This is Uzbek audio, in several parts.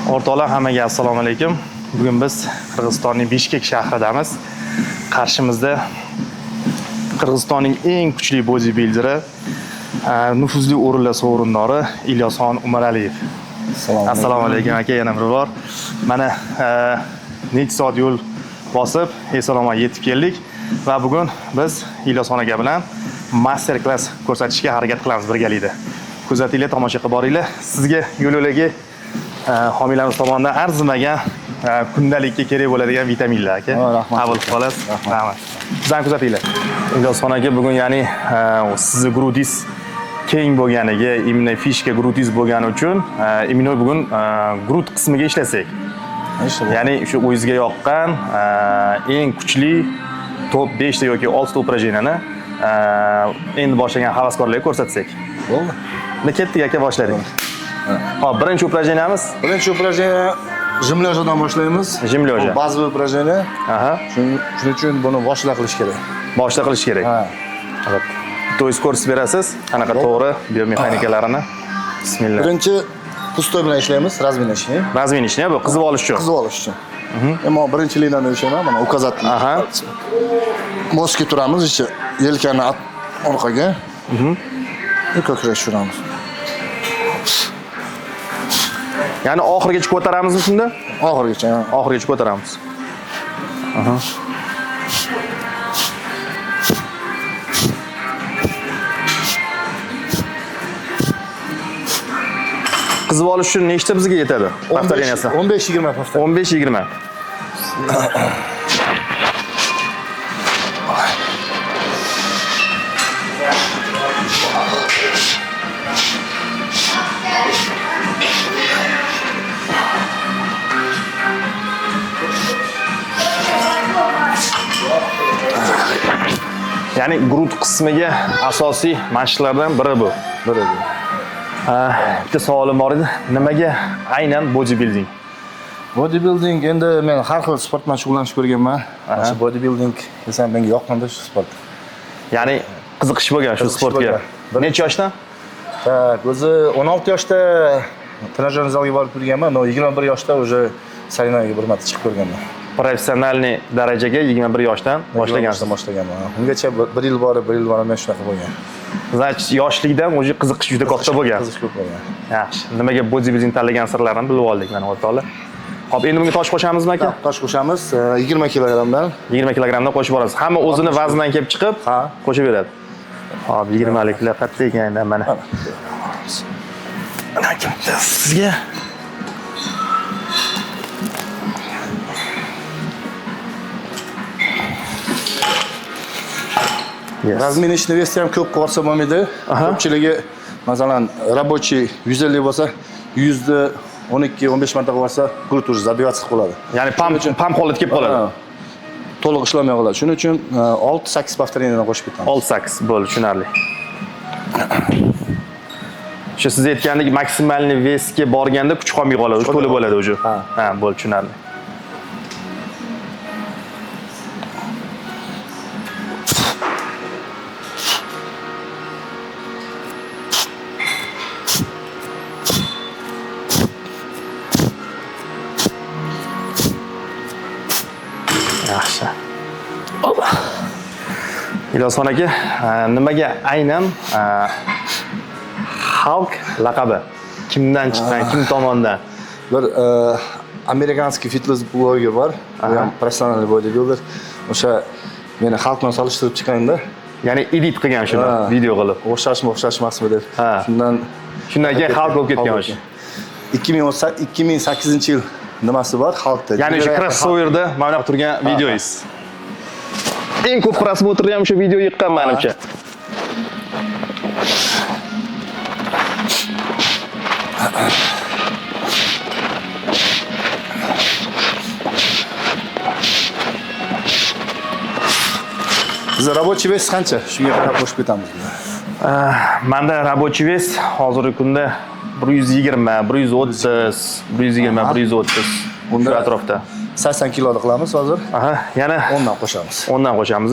O'rtoqlar, hammaga assalomu alaykum. Bugun biz Qirg'izistonning Bishkek shahridamiz. Qarshimizda Qirg'izistonning eng kuchli bodybuilderi, nufuzli o'rinlar sovrindori Ilyosxon Umaraliyev. Assalomu alaykum aka, yana bir bor. Mana necha soat yo'l bosib, eson-omon yetib keldik va bugun biz Ilyosxon aka bilan master klass ko'rsatishga harakat qilamiz birgalikda. Kuzatinglar, tomosha qilib boringlar. Sizga yo'l-yo'lagi homiylarimiz tomonidan arzimagan kundalikka kerak bo'ladigan vitaminlar aka. Qabul qilib olasiz. Rahmat. Bizdan kuzatinglar. Ilyosxon aka bugun ya'ni sizni grudis keng bo'lganiga, immuniy fishka grudis bo'lgani uchun immuniy bugun grud qismiga ishlasak. Ya'ni shu o'zingizga yoqqan eng kuchli top 5 ta yoki 6 ta упражнениyani endi boshlagan havaskorlarga ko'rsatsak. Bo'ldi. Buni ketdik aka, boshladik. Hop, birinchi упражнениямыз. Birinchi упражнение jimlyojadan boshlaymiz. Jimlyoja. Bazaviy упражнение. Aha. Shuning uchun buni boshla qilish kerak. Boshla qilish kerak. Ha. Hop. To'yis ko'rsatib berasiz. Qanaqa to'g'ri biomexanikalarini. Bismillah. Birinchi pustoy bilan ishlaymiz, razminashni. Razminishni bu qizib olish uchun. Qizib olish uchun. Ammo birinchilikdan o'shaman, mana ukazatni. Aha. Mosga turamiz, ichi yelkani orqaga. Ko'krak tushiramiz. Ya'ni oxirigacha ko'taramizmi shunda? Oxirigacha. Oxirigacha ko'taramiz. Aha. Qizib olish uchun nechta bizga yetadi? Повторенияsi. 15-20 повторение. 15-20. Ya'ni grud qismiga asosiy mashqlardan biri bu. Bitta savolim bor edi. Nimaga aynan bodybuilding? Bodybuilding endi men har xil sport bilan shug'ullanib ko'rganman. Shu bodybuilding esa menga yoqqanda shu sport. Ya'ni qiziqish bo'lgan shu sportga. Necha yoshdan? Tak, o'zi 16 yoshda trenajyorniy zalga borib turganman, но 21 yoshda уже sarinaga bir marta chiqib ko'rganman. Professionalniy darajaga 21 yoshdan boshlagansiz. Boshlaganman. Ungacha 1 yil borib, 1 yil bormay shunaqa bo'lgan. Значит, yoshlikdan o'zi qiziqish juda katta bo'lgan. Qiziqish ko'p bo'lgan. Yaxshi. Nimaga bodybuilding tanlagan sirlarini bilib oldik mana o'rtoqlar. Hop, endi bunga tosh qo'shamizmi aka? Tosh qo'shamiz 20 kilogramdan. 20 kilogramdan qo'shib borasiz. Hamma o'zini vaznidan kelib chiqib, qo'shib beradi. Hop, 20 liklar katta ekan mana. Ana katta sizga. Razminishni vesti ham ko'p qolsa bo'lmaydi. Ko'pchiligi masalan рабочий 150 bo'lsa, 100 12-15 marta qilsa, grud уже забиваться qilib qoladi. Ya'ni pam holatga kelib qoladi. To'liq ishlamay qoladi. Shuning uchun 6-8 повторениyadan qo'shib ketamiz. 6-8 bo'ldi, tushunarli. Shu siz aytgandek maksimalniy vesga borganda kuch qolmay qoladi, to'la bo'ladi o'zi. Ha, bo'ldi, tushunarli. Yaxshi. Ilyosxon aka, nimaga aynan Hulk laqabi? Kimdan chiqqan, kim tomonidan? Bir amerikanskiy fitness bloger bor, u ham professional bodybuilder. O'sha meni Hulk bilan solishtirib chiqqanda, ya'ni edit qilgan shuni video qilib. O'xshashmasmi deb. Shundan keyin Hulk bo'lib ketgan o'sha. 2008-yil nimasi bor Hulkda. Ya'ni o'sha crossoverda mana bunaqa turgan videoyingiz. Eng ko'p prasmotrni ham o'sha video yiqqan menimcha. Biz rабочий вес qancha? Shunga qarab qo'shib ketamiz. Menda rабочий вес hozirgi kunda 120, 130, 120, 130 bunda atrofda. 80 kiloni qilamiz hozir. Aha, yana 10 dan qo'shamiz. 10 dan qo'shamiz.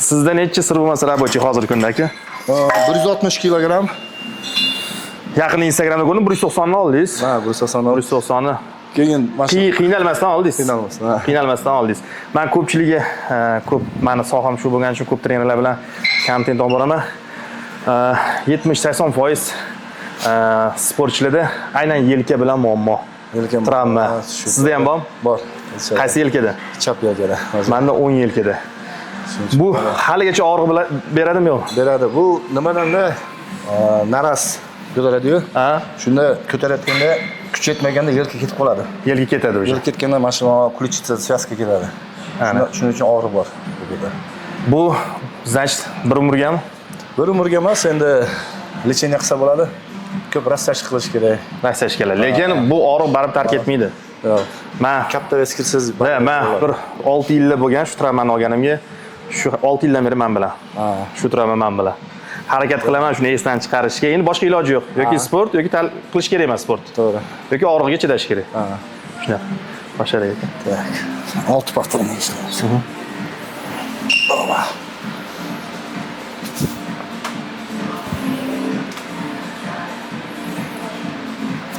Sizda necha sir bo'lmasa rабочий hozirgi kunda aka? 160 kilogram Yaqin Instagramda ko'rdim, 190 ni oldingiz. Ha, 190. 190 ni. Keyin mashina Qiynalmasdan oldingiz. Qiynalmasdan, ha. Qiynalmasdan oldingiz. Men ko'pchiligi ko'p meni soham shu bo'lgani uchun ko'p trenerlar bilan kontent olib boraman. 70-80% sportchilarda aynan yelka bilan muammo. Yelka travma. Sizda ham bormi? Bor. Qaysi yelkada? Chap yelkada. Menda 10 yelkada. Bu haligacha og'riq beradimi yo'q? Beradi. Bu nimadan-da naras ko'taradi-yu. Ha? Shunda ko'tarayotganda kuch yetmaganda yelka ketib qoladi. Yelka ketadi o'sha. Yelka ketganda mashina ключица связка ketadi. Shuning uchun og'riq bor bu yerda. Bu значит bir umrgami? Bir umrga emas, endi lecheniya qilsa bo'ladi. Ko'p rastash qilish kerak. Rastash kerak. Lekin bu og'riq baribir tark etmaydi. Yo'q. Men Katta veskilsiz. men bir 6 yillik bo'lgan shu travmani olganimga, shu 6 yildan beri men bilan. Shu travma men bilan. Harakat qilaman shuni esdan chiqarishga. Endi boshqa iloji yo'q. Yoki sport, yoki qilish kerak emas sport. To'g'ri. Yoki og'riqqa chidash kerak. Shuna. Boshlaylik ekan. Tak. 6 paxtadan ishlaymiz.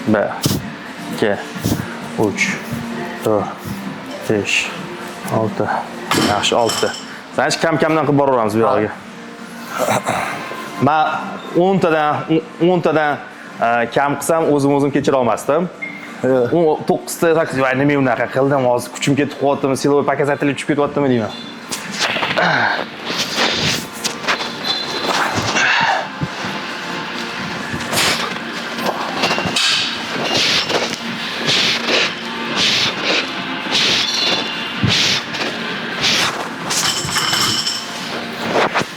Bir, 2, 3, 4, 5, 6. Yaxshi 6. Sanchi kam-kamdan qilib boraveramiz bu yerga. Men 10 tadan kam qilsam o'zim kechira olmasdim. 9 ta 8 va nima unaqa qildim, hozir kuchim ketib qolyaptimi, silovoy показатель tushib ketyaptimi deyman.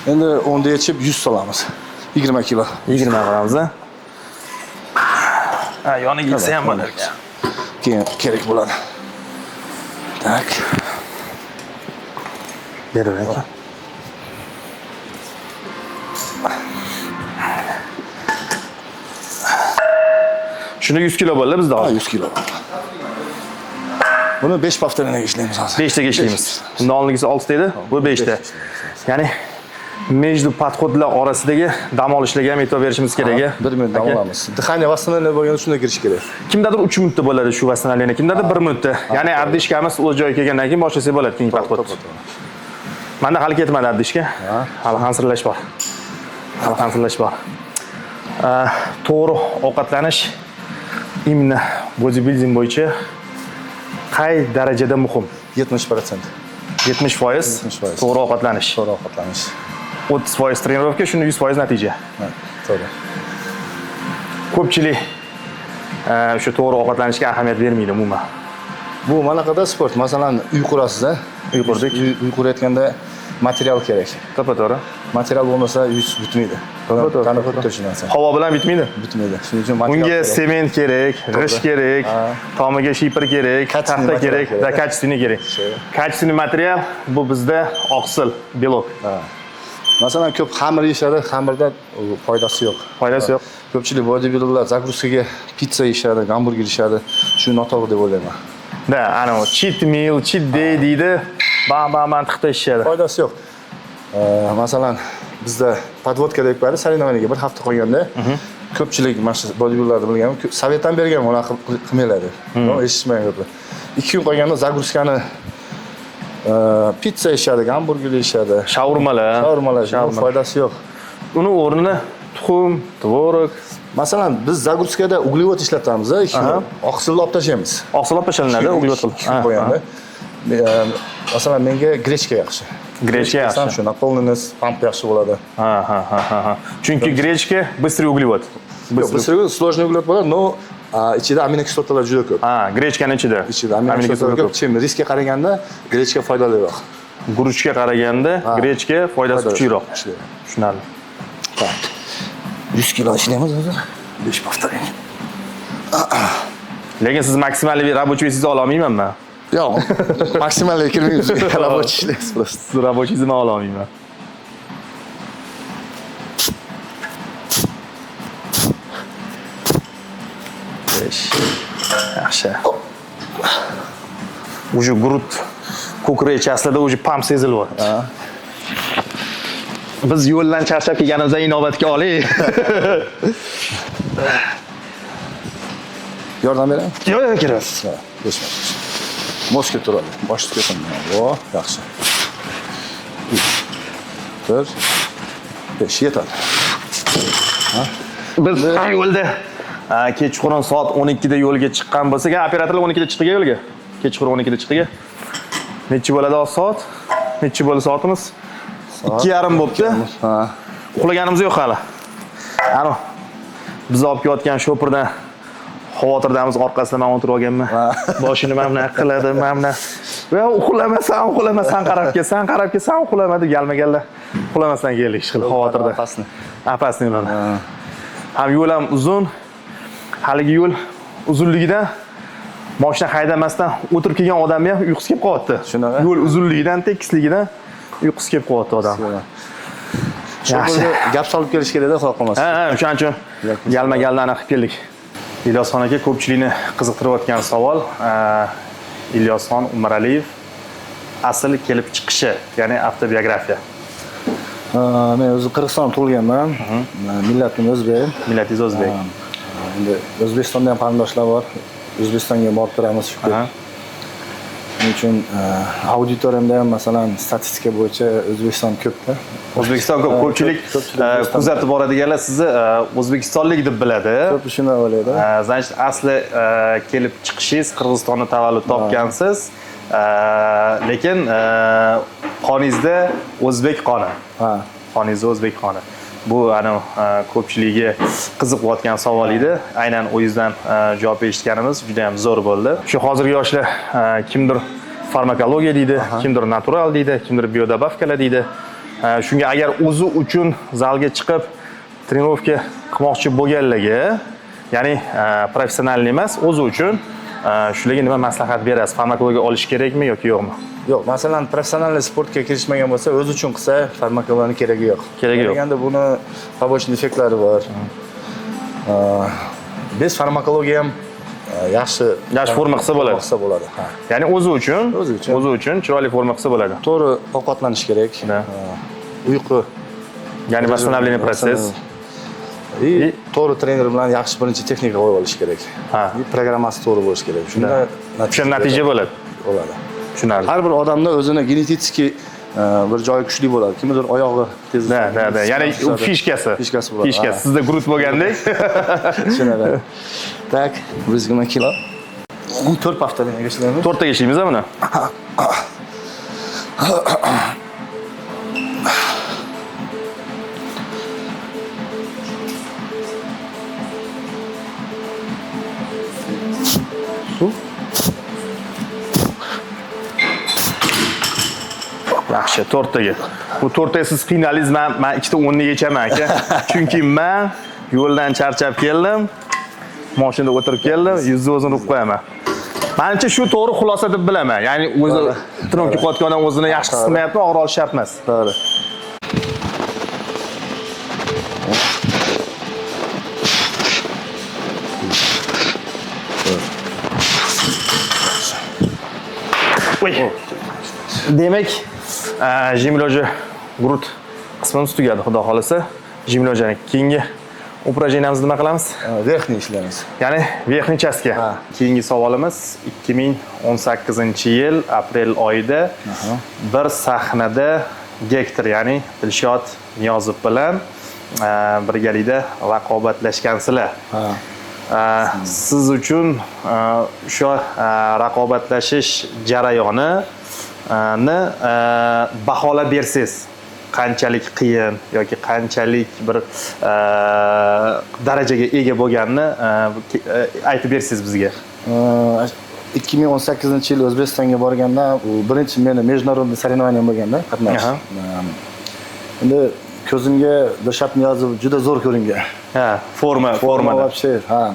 Endi 10 yechib 100 solamiz. 20 kilo. 20 qilamiz a. Ha, yoniga yetsa ham bo'lar ekan. Keyin kerak bo'ladi. Tak. Beraver ekan. Shuni 100 kilo bo'ldi bizda hozir. 100 kilo. Buni 5 haftadan ishlaymiz hozir. 5 taga ishlaymiz. Bundan oldingisi 6 ta edi, bu 5 ta. Ya'ni между подходlar orasidagi dam olishlarga ham e'tibor berishimiz kerak. 1 minut dam olamiz. Dihaniya vassanaliya bo'lganda shunda kirish kerak. Kimdadir 3 minutda bo'ladi shu vassanaliyani, kimdadir 1 minutda. Ya'ni addishkamiz o'z joyiga kelgandan keyin boshlasak bo'ladi keyingi podxod. Menda hali ketmadi addishka. Hali hansirlash bor. To'g'ri ovqatlanish imni bodybuilding bo'yicha qay darajada muhim? 70%. 70% to'g'ri ovqatlanish. 30% trenirovka, shunda 100% natija. To'g'ri. Ko'pchilik o'sha to'g'ri ovqatlanishga ahamiyat bermaydi umuman. Bu manaqada sport. Masalan, uy qurasiz-a? Uy qurdik. Uy qurayotganda material kerak. To'g'ri. Material bo'lmasa, uysiz bitmaydi. Qani xuddi shu narsa. Havo bilan bitmaydi. Bitmaydi. Shuning uchun material unga kerak. sement kerak, g'isht kerak, tomiga shipr kerak, taxta kerak va kачественный kerak. Качественный material bu bizda oqsil, belok. Masalan, ko'p xamir yeyishadi, xamirda foydasi yo'q. Foydasi yo'q. Ko'pchilik bodybuilderlar загрузкаga pizza yeyishadi, gamburger yeyishadi. Shu noto'g'ri deb o'ylayman. Da, ana cheat meal, cheat day deydi. Bam tixta ishadi. Foydasi yo'q. Masalan, bizda podvodka deb qo'yadi, sorinovaniyaga bir hafta qolganda ko'pchilik mana shu bodybuilderlarni bilganman, sovetdan bergan unaqa qilmaylar deb. Eshitmagan gaplar. 2 kun qolganda загрузкani pizza yeyishadi, gamburger yeyishadi, Shaurmalar. Foydasi yo'q. Uni o'rnini tuxum, tvorog. Masalan, biz загрузкада углевод ishlatamiz, oqsilni olib tashlaymiz. Oqsil olib tashlanadi, uglevod qilib. Qo'yanda. Masalan, menga grechka yaxshi. Grechka yaxshi. Shu naполненность, pump yaxshi bo'ladi. Chunki grechka быстрый углевод. Быстрый, сложный углевод bo'ladi, но ichida aminokislotalar juda ko'p. Grechkani ichida. Ichida aminokislotalar ko'p. Chim riskga qaraganda grechka foydaliroq. Guruchga qaraganda grechka foydasi kuchliroq. Tushunarli. Tak. 100 kilo ishlaymiz hozir. 5 haftadan. Lekin siz maksimalniy рабочий sizni ola olmaymanmi? Yo'q, maksimalga kirmaymiz. Рабочий ishlaymiz просто. Siz рабочий sizni ola olmayman. Yaxshi. Уже груд ko'kragi aslida уже pump sezilyapti. Biz yo'ldan charchab kelganimizda inobatga oling. Yordam beraymi? Yo'q, yo'q, kerak. Ha, kesma. Moshga turadi. Boshni kesaman. Vo, yaxshi. 4 5 yetadi. Biz yo'lda kechqurun soat 12 da yo'lga chiqqan bo'lsak, operatorlar 12 da chiqdiga yo'lga. Kechqurun 12 da chiqdiga. Necha bo'ladi soat? Necha bo'ldi soatimiz? 2:30 bo'pti. Ha. Uxlaganimiz yo'q hali. Ana biz olib kelayotgan sho'pirdan xavotirdamiz, orqasidan men o'tirib olganman. Boshini mana qiladi, mana. Va uxlamasan qarab kelsan, uxlama deb galmaganlar. Uxlamasdan keldik, ishqilib xavotirda. Apasni ularni. Ham yo'l ham uzun. Haligi yo'l uzunligidan mashina haydamasdan o'tirib kelgan odamga ham uyqusi kelib qolyapti. Shunaqa. Yo'l uzunligidan, tekisligidan uyqusi kelib qolyapti odam. Yaxshi. Gap solib kelish kerak-da, xudo qolmasa. Ha, o'shaning uchun galma-galdan qilib keldik. Ilyosxon aka ko'pchilikni qiziqtirayotgan savol. Ilyosxon Umaraliyev asl kelib chiqishi, ya'ni avtobiografiya. Men o'zim Qirg'iziston tug'ilganman. Millatim o'zbek. Millatingiz o'zbek. Endi O'zbekistonda ham qarindoshlar bor. O'zbekistonga borib turamiz shu kun. Shuning uchun auditoriyamda ham masalan statistika bo'yicha O'zbekiston ko'pda. O'zbekiston ko'p, ko'pchilik kuzatib boradiganlar sizni o'zbekistonlik deb biladi. Ko'p shuni o'ylaydi. Значит, asli kelib chiqishingiz Qirg'izistonda tavallud topgansiz. Lekin qoningizda o'zbek qoni. Ha. Qoningizda o'zbek qoni. Bu ko'pchiligiga qiziq bo'layotgan savol edi. Aynan o yüzden javob eshitganimiz juda ham zo'r bo'ldi. Shu hozirgi yoshlar kimdir farmakologiya deydi, kimdir natural deydi, kimdir biodobavkalar deydi. Shunga agar o'zi uchun zalga chiqib trenirovka qilmoqchi bo'lganlarga, ya'ni professional emas, o'zi uchun shularga nima maslahat berasiz? Farmakologiya olish kerakmi yoki yo'qmi? Yo'q, masalan, professional sportga kirishmagan bo'lsa, o'zi uchun qilsa, farmakologiyaning keragi yo'q. Keragi yo'q. Endi buni побочный effektlari bor. Biz farmakologiya ham yaxshi forma qilsa bo'ladi. Ha. Ya'ni o'zi uchun chiroyli forma qilsa bo'ladi. To'g'ri ovqatlanish kerak. Uyqu, ya'ni восстановление protsess. To'g'ri trener bilan yaxshi birinchi texnika qo'yib olish kerak. Ha. Programmasi to'g'ri bo'lishi kerak. Shunda natija bo'ladi. Tushunarli. Har bir odamda o'zini genetik bir joyi kuchli bo'ladi. Kimdir oyog'i tez. Da. Ya'ni fishkasi. Fishkasi bo'ladi. Fishkasi. Sizda grut bo'lgandek. Tushunadi. Tak, 120 kilo. 4 haftadan ishlaymiz. 4 taga ishlaymiz buni. Yaxshi, 4 taga. Bu 4 taga siz qiynaldingiz, men ikkita 10 ni yechaman aka. Chunki men yo'ldan charchab keldim. Mashinada o'tirib keldim, yuzni o'zini urib qo'yaman. Menimcha shu to'g'ri xulosa deb bilaman. Ya'ni o'zi tromka qotgan odam o'zini yaxshi his qilmayapti, og'ir olish shart emas. To'g'ri. Demak, jimloji grut qismimiz tugadi, xudo xolasa. Jimlojani keyingi упражнениямizda nima qilamiz? Verxni ishlaymiz. Ya'ni verxni chastga. Keyingi savolimiz 2018-yil aprel oyida bir sahnada Gektor, ya'ni Dilshod Niyozov bilan birgalikda raqobatlashgansizlar. Siz uchun o'sha raqobatlashish jarayoni baholab bersangiz, qanchalik qiyin yoki qanchalik bir darajaga ega bo'lganini aytib bersangiz bizga. 2018-yil O'zbekistonga borganda, u birinchi meni международный соревнование bo'lganda qatnashdim. Endi ko'zimga Dilshod Niyozov juda zo'r ko'ringan. Ha, formada. Вообще, ha.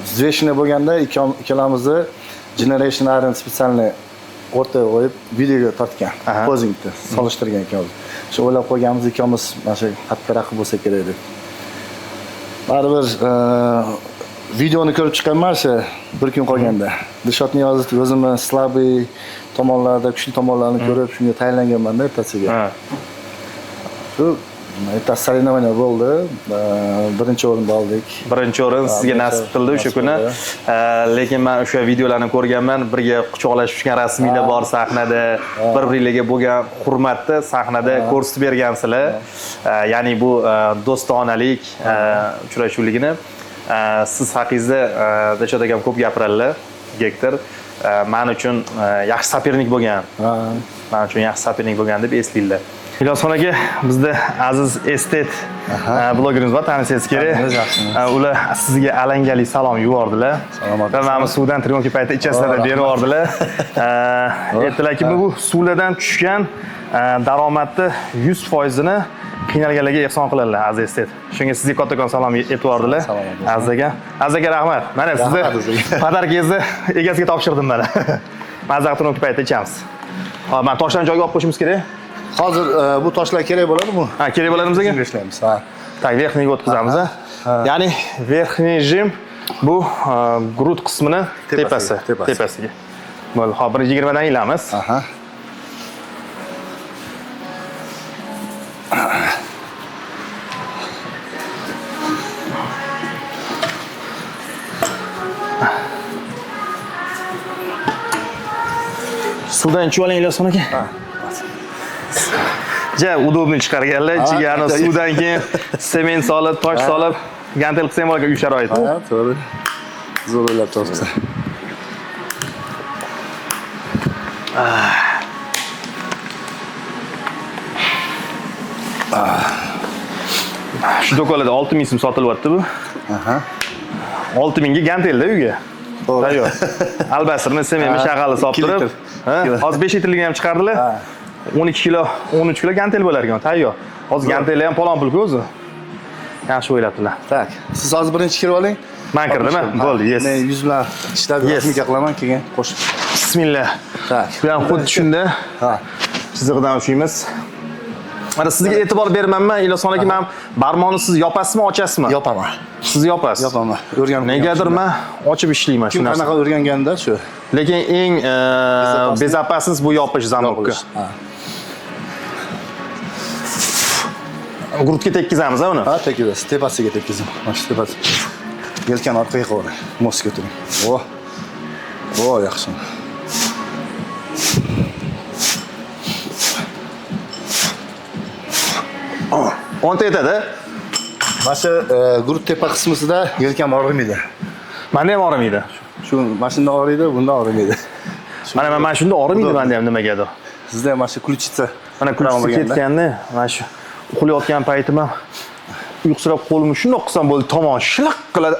Взвешенный bo'lganda ikkalamizni Generation Iron специальный o'rtaga qo'yib videoga tortgan, pozingni solishtirgan ekanmiz. Shu o'ylab qo'yganmiz, ikkamiz mana shu qattiq raqib bo'lsa kerak deb. Baribir videoni ko'rib chiqaman bir kun qolganda. Dilshod Niyozov o'zimni slabый tomonlarda, kuchli tomonlarini ko'rib, shunga tayyorlanganman-da ertasiga. Shu ertasi sorinovaniya bo'ldi. Birinchi o'rinni oldik. Birinchi o'rin sizga nasib qildi o'sha kuni. Lekin men o'sha videolarni ko'rganman, birga quchoqlashib tushgan rasmiylar bor sahnada, bir-biringizga bo'lgan hurmatni sahnada ko'rsatib bergansizlar. Ya'ni bu do'stonalik uchrashuvligini siz haqingizda Dilshod akam ko'p gapiradilar. Gektor men uchun yaxshi sopernik bo'lgan. Men uchun yaxshi sopernik bo'lgan deb eslaydilar. Ilyosxon aka, bizda aziz estet blogerimiz bor, tanisangiz kerak. Ular sizga alangali salom yubordilar. Va mana suvdan triyonka payti ichasizlar deb yubordilar. Aytdilarki, bu suvlardan tushgan daromadni 100%ni qiynalganlarga ehson qiladilar, aziz estet. Shunga sizga kattakon salom aytib yubordilar. Aziz aka. Aziz aka, rahmat. Mana sizni podarkangizni egasiga topshirdim mana. Mazaq triyonka payti ichamiz. Hop, men toshlarni joyiga olib qo'yishimiz kerak. Hozir bu toshlar kerak bo'ladimi? Ha, kerak bo'ladi bizga. Ishlaymiz. Ha. Tak, verxniga o'tkazamiz. Ya'ni verxniy jim bu grud qismini tepasiga. Bo'ldi. Hop, 120 dan ilamiz. Aha. Suvdan ichib oling, Ilyosxon aka. Ja, udobni chiqarganlar, ichiga ana suvdan keyin sement solib, tosh solib, gantel qilsa ham bo'lar uy sharoiti. Ha, to'g'ri. Zo'r o'ylab topibsan. Shu do'konlarda 6000 so'm sotilyapti bu. Aha. 6000 ga gantelda uyga. Tayyor. Albasirni, sementni shag'alni solib turib, hozir 5 litrligini ham chiqardilar. 12 kilo, 13 kilo gantel bo'lar ekan, tayyor. Hozir gantellar ham palon pul o'zi. Yaxshi o'ylabdilar. Tak. Siz hozir birinchi kirib oling. Men kirdimmi? Bo'ldi, yes. Men 100 bilan ishlab rasmga qilaman, keyin qo'shib. Bismillah. Tak. Bu ham xuddi shunda. Ha. Chiziqdan ushlaymiz. Mana sizga e'tibor bermanman, Ilyosxon aka, men barmonni siz yopasizmi, ochasizmi? Yopaman. Siz yopasiz. Yopaman. O'rganib. Negadir men ochib ishlayman shu narsani. Qanaqa o'rganganda shu. Lekin eng bezopasnis bu yopish zamokka. Ha. Grudga tekkizamiz uni. Ha, tekkizasiz. Tepasiga tekkizing. Mana shu tepasi. Yelkani orqaga qo'ying. Mos ko'taring. O, yaxshi. O'nta yetadi. Mana shu grud tepa qismida yelkam og'rimaydi. Menda ham og'rimaydi. Shu mashinada og'riydi, bunda og'rimaydi. Mana shunda og'rimaydi menda ham nimagadir. Sizda ham mana shu ключица. Mana ключица ketganda, mana shu uxlayotgan paytim ham uyqusirab qo'limni shundoq qilsam bo'ldi, tomon shilaq qiladi.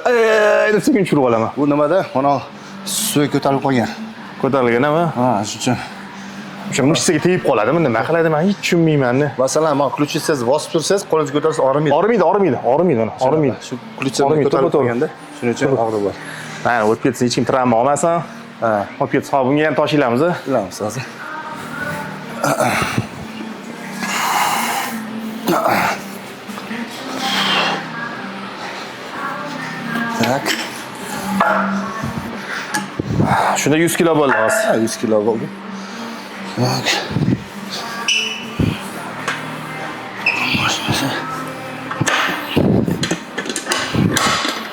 Deb sekin tushirib olaman. Bu nimada? Mana suv ko'tarib qolgan. Ko'tarilganmi? Ha, shuning uchun. O'sha mushtiga tegib qoladimi? Nima qiladi? Men hech tushunmayman-da. Masalan, men ключицasiz bosib tursangiz, qo'lingizni ko'tarsangiz og'rimaydi. Og'rimaydi. Shu ключицani ko'tarib qolganda, shuning uchun og'riq bor. Mana o'tib ketsa hech kim travma olmasin. Ha, olib ketsa, hop, bunga ham toshilamiz. bilamiz hozir. Tak. Shunda 100 kilo bo'ldi hozir. Ha, 100 kilo bo'ldi. Tak.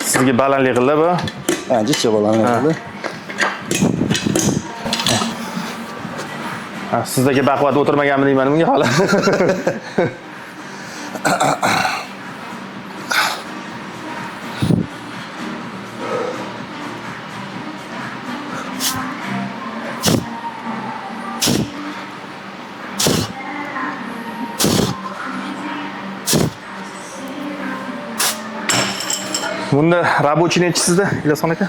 Sizga balandlik qildi bu. Ha, jicha balandlik qildi. Sizdagi baquvvat o'tirmaganmi deyman bunga hali. Bunda рабочий nechi sizda, Ilyosxon aka?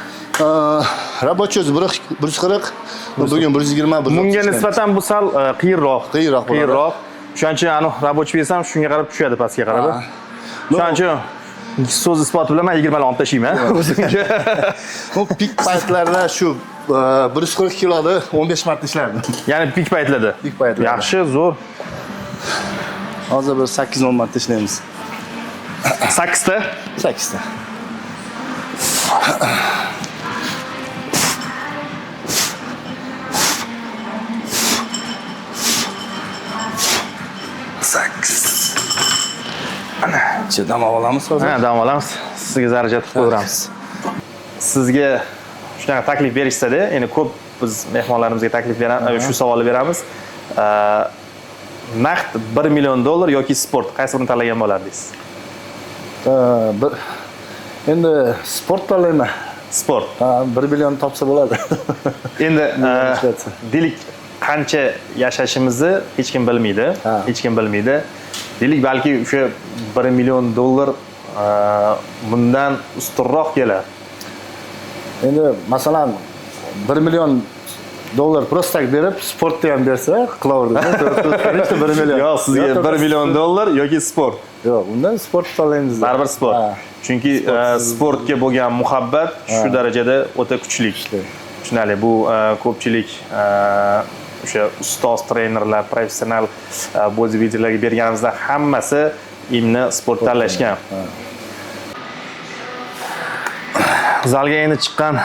Рабочий 140, bugun 120, Bunga nisbatan bu sal qiyinroq. Qiyinroq. Shuning uchun ani рабочий bersam shunga qarab tushadi pastga qarab. Shuning uchun so'z isbot bilan men 20 olib tashlayman. Bu pik paytlarda shu 140 kiloni 15 marta ishlardim. Ya'ni pik paytlarda. Pik paytlarda. Yaxshi, zo'r. Hozir bir 8-10 marta ishlaymiz. 8 ta? 8 ta. Dam olamiz hozir. Ha, dam olamiz. Sizga zaryad qilib qo'yamiz. Sizga shunaqa taklif berishsa-da, endi ko'p biz mehmonlarimizga taklif beramiz, shu savolni beramiz. Naqd $1 million yoki sport, qaysi birini tanlagan bo'lardingiz? Endi sport tanlayman. Sport. 1 million topsa bo'ladi. Endi deylik qancha yashashimizni hech kim bilmaydi. Hech kim bilmaydi. Deylik balki o'sha $1 million bundan ustunroq kelar. Endi masalan $1 million просто tak berib, sportni ham bersa, qilaverdim. Qancha 1 million? Yo'q, sizga $1 million yoki sport. Yo'q, undan sport tanlaymiz. Baribir sport. Chunki sportga bo'lgan muhabbat shu darajada o'ta kuchli. Tushunali, bu ko'pchilik o'sha ustoz trenerlar, professional bodybuilderlarga berganimizda hammasi imni sport tanlashgan. Zalga endi chiqqan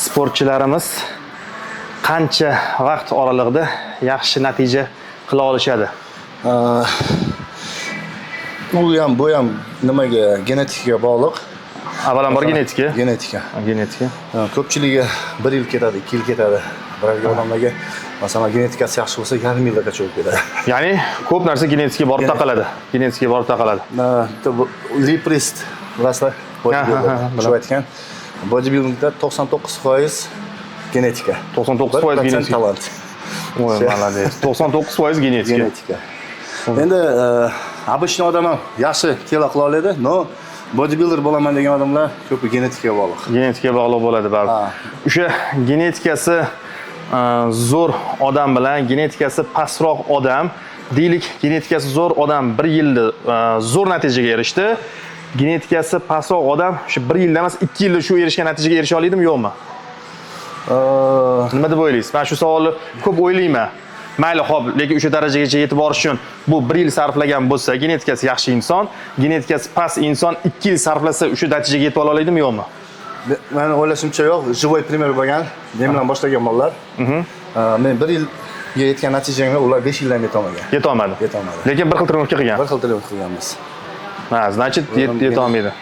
sportchilarimiz qancha vaqt oralig'ida yaxshi natija qila olishadi? Bu ham nimaga, genetikaga bog'liq. Avvalambor genetika. Genetika. Ko'pchiligiga 1 yil ketadi, 2 yil ketadi. Biroq odamlarga masalan genetikasi yaxshi bo'lsa, yarim yilgacha o'tib ketadi. Ya'ni ko'p narsa genetikaga borib taqaladi. Genetikaga borib taqaladi. Liprist bilasizlar, shu aytgan. Bodybuildingda 99% genetika. 99% genetika. Talant. Voy, молодец. 99% genetika. Endi обычный odam ham yaxshi kilo qila oladi, no bodybuilder bo'laman degan odamlar ko'pi genetikaga bog'liq. Genetikaga bog'liq bo'ladi baribir. O'sha genetikasi zo'r odam bilan genetikasi pastroq odam, deylik genetikasi zo'r odam 1 yilda zo'r natijaga erishdi. Genetikasi pastroq odam shu 1 yilda emas, 2 yilda shu erishgan natijaga erisha oladimi, yo'qmi? Nima deb o'ylaysiz? Men shu savolni ko'p o'ylayman. Mayli, xo'p, lekin o'sha darajagacha yetib borish uchun bu 1 yil sarflagan bo'lsa, genetikasi yaxshi inson, genetikasi past inson 2 yil sarflasa o'sha natijaga yetib ola oladimi, yo'qmi? Men o'ylashimcha yo'q, живой пример bo'lgan. Men bilan boshlagan bolalar. Men 1 yilga yetgan natijaga ular 5 yildan yeta olmagan. Yeta olmadi. Lekin bir xil trenovka qilgan. Bir xil trenovka qilganmiz. Ha, значит, yeta olmaydi.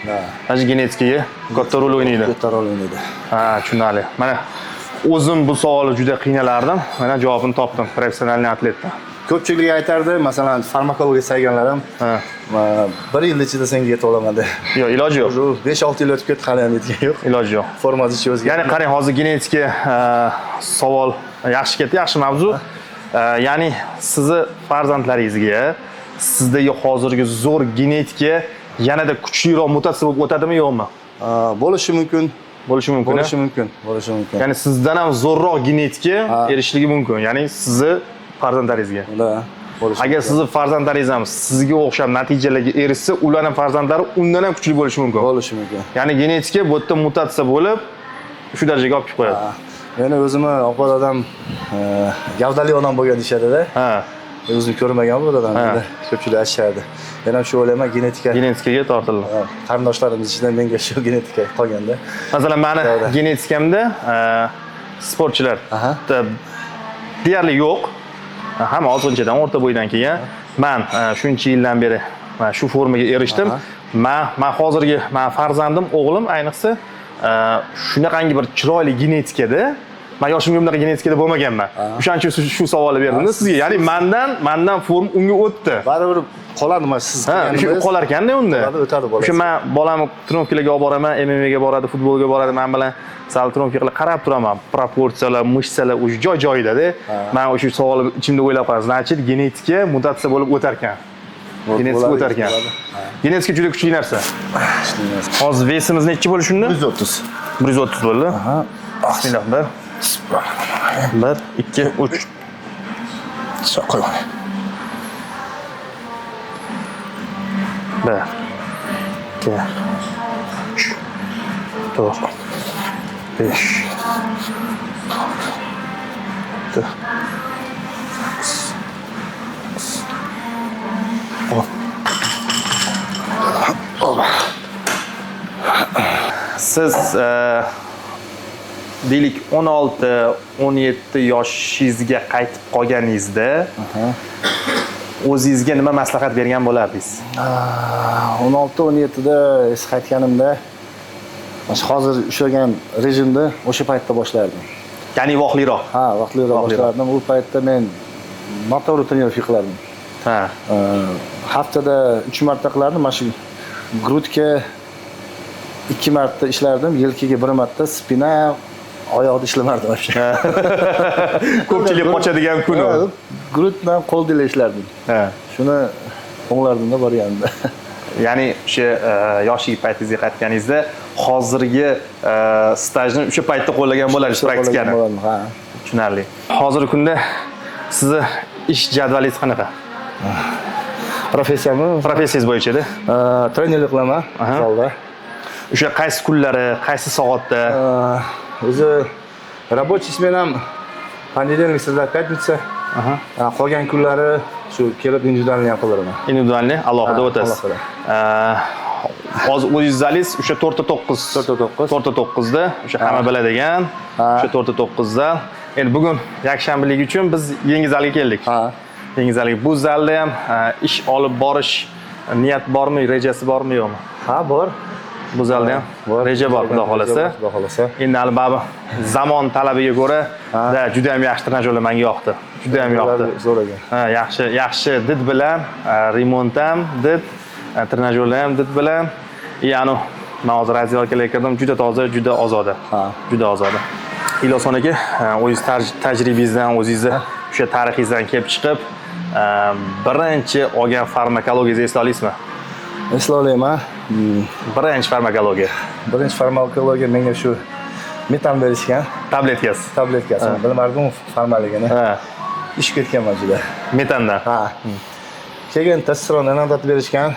Mana genetikaga katta rol o'ynaydi. Katta rol o'ynaydi. Ha, tushunarli. Mana o'zim bu savolni juda qiynalardim. Mana javobini topdim professionalniy atletdan. Ko'pchilik aytardi, masalan, farmakologiya sayganlar ham 1 yil ichida senga yeta olaman deb. Yo'q, iloji yo'q. 5-6 yil o'tib ketdi, hali ham yetgan yo'q. Iloji yo'q. Formasi ichi o'zgardi. Ya'ni qarang, hozir genetika savol yaxshi ketdi, yaxshi mavzu. Ya'ni sizni farzandlaringizga sizdagi hozirgi zo'r genetika yanada kuchliroq mutatsiya bo'lib o'tadimi, yo'qmi? Bo'lishi mumkin. Bo'lishi mumkin. Bo'lishi mumkin. Ya'ni sizdan ham zo'rroq genetika erishligi mumkin. Ya'ni sizni farzandlaringizga. Agar sizni farzandlaringiz ham sizga o'xshab natijalarga erishsa, ularning farzandlari undan ham kuchli bo'lishi mumkin. Bo'lishi mumkin. Ya'ni genetika bu yerda mutatsiya bo'lib, shu darajaga olib chiqib qo'yadi. Meni o'zimni opal odam gavdali odam bo'lgan deyshadi-da. O'zim ko'rmagan bu odamni. Ko'pchilik aytishardi. Men ham shu o'ylayman, genetikaga tortildi. Qarindoshlarimiz ichidan menga shu genetika qolganda. Masalan, meni genetikamda sportchilar deyarli yo'q. Hamma ozg'inchadan o'rta bo'ydan kelgan. Men shuncha yildan beri shu formaga erishdim. Men hozirgi farzandim, o'g'lim ayniqsa shunaqangi bir chiroyli genetikada. Men yoshimga bunaqa genetikada bo'lmaganman. O'shaning uchun shu savolni berdim sizga. Ya'ni mendan form unga o'tdi. Baribir qoladi, mana siz qilganingiz qolar ekanda unda. O'tadi bola. O'sha men bolamni trenovkalarga olib boraman, MMA ga boradi, futbolga boradi, men bilan sal trenovka qilib qarab turaman. Proporsiyalar, mышцалар o'sha joy-joyida-da. Men o'sha savolni ichimda o'ylab qolaman. Значит, genetika mutatsiya bo'lib o'tar ekan. Genetika o'tar ekan. Genetika juda kuchli narsa. Hozir vesimiz nechi bo'lishi unda? 130. 130 bo'ldi. Bismillah. 1 2 3 qo'y. 1 2 3 4 5 Siz deylik 16-17 yoshingizga qaytib qolganingizda o'zingizga nima maslahat bergan bo'lardingiz? 16-17da eski qaytganimda mana shu hozir ushlagan rejimni o'sha paytda boshlardim. Ya'ni voqliroq. Ha, vaqtliroq boshlardim. U paytda men noto'g'ri trenirovka qilardim. Ha. Haftada 3 marta qilardim. Mana shu grudga 2 marta ishlardim, yelkaga 1 marta, spina, oyoqda ishlamardim вообще. Ko'pchilik qochadigan kun u. Grud bilan qo'lda ishlardim. Ha. Shuni o'nglardimda borganimda. Ya'ni o'sha yoshlik paytingizga qaytganingizda hozirgi stajni o'sha paytda qo'llagan bo'lasiz praktikani. Ha. Tushunarli. Hozirgi kunda sizni ish jadvalingiz qanaqa? Professiyangiz bo'yicha-da? Trenerlik qilaman zalda. O'sha qaysi kunlari, qaysi soatda? O'zi рабочий smenam понедельник, среда, пятница. Qolgan kunlari shu kelib individualni ham qilaman. Individualni alohida o'tasiz. Hozir o'zingiz o'sha 4-9 da o'sha hamma biladigan o'sha 4-9 da. Endi bugun yakshanbalik uchun biz yangi zalga keldik. Yangi zalga bu zalda ham ish olib borish niyat bormi, rejasi bormi yo'qmi? Ha, bor. Bu zalda ham reja bor, xudo xolasa. Endi albatta zamon talabiga ko'ra juda ham yaxshi trenajyorlar menga yoqdi. Juda ham yoqdi. Zo'r ekan. Ha, yaxshi did bilan, remont ham did, trenajyorlar ham did bilan. Ya'ni men hozir raziyalkaga kirdim, juda toza, juda ozoda. Juda ozoda. Iloson aka, o'zingiz tajribangizdan, o'zingizni o'sha tarixingizdan kelib chiqib, birinchi olgan farmakologiyangizni esla olasizmi? Esla olaman. Birinchi farmakologiya. Birinchi farmakologiya menga shu metan berishgan. Tabletkasi. Bilmadim farmaligini. Ish ketganman juda. Metandan. Ha. Keyin testosteron anodati berishgan.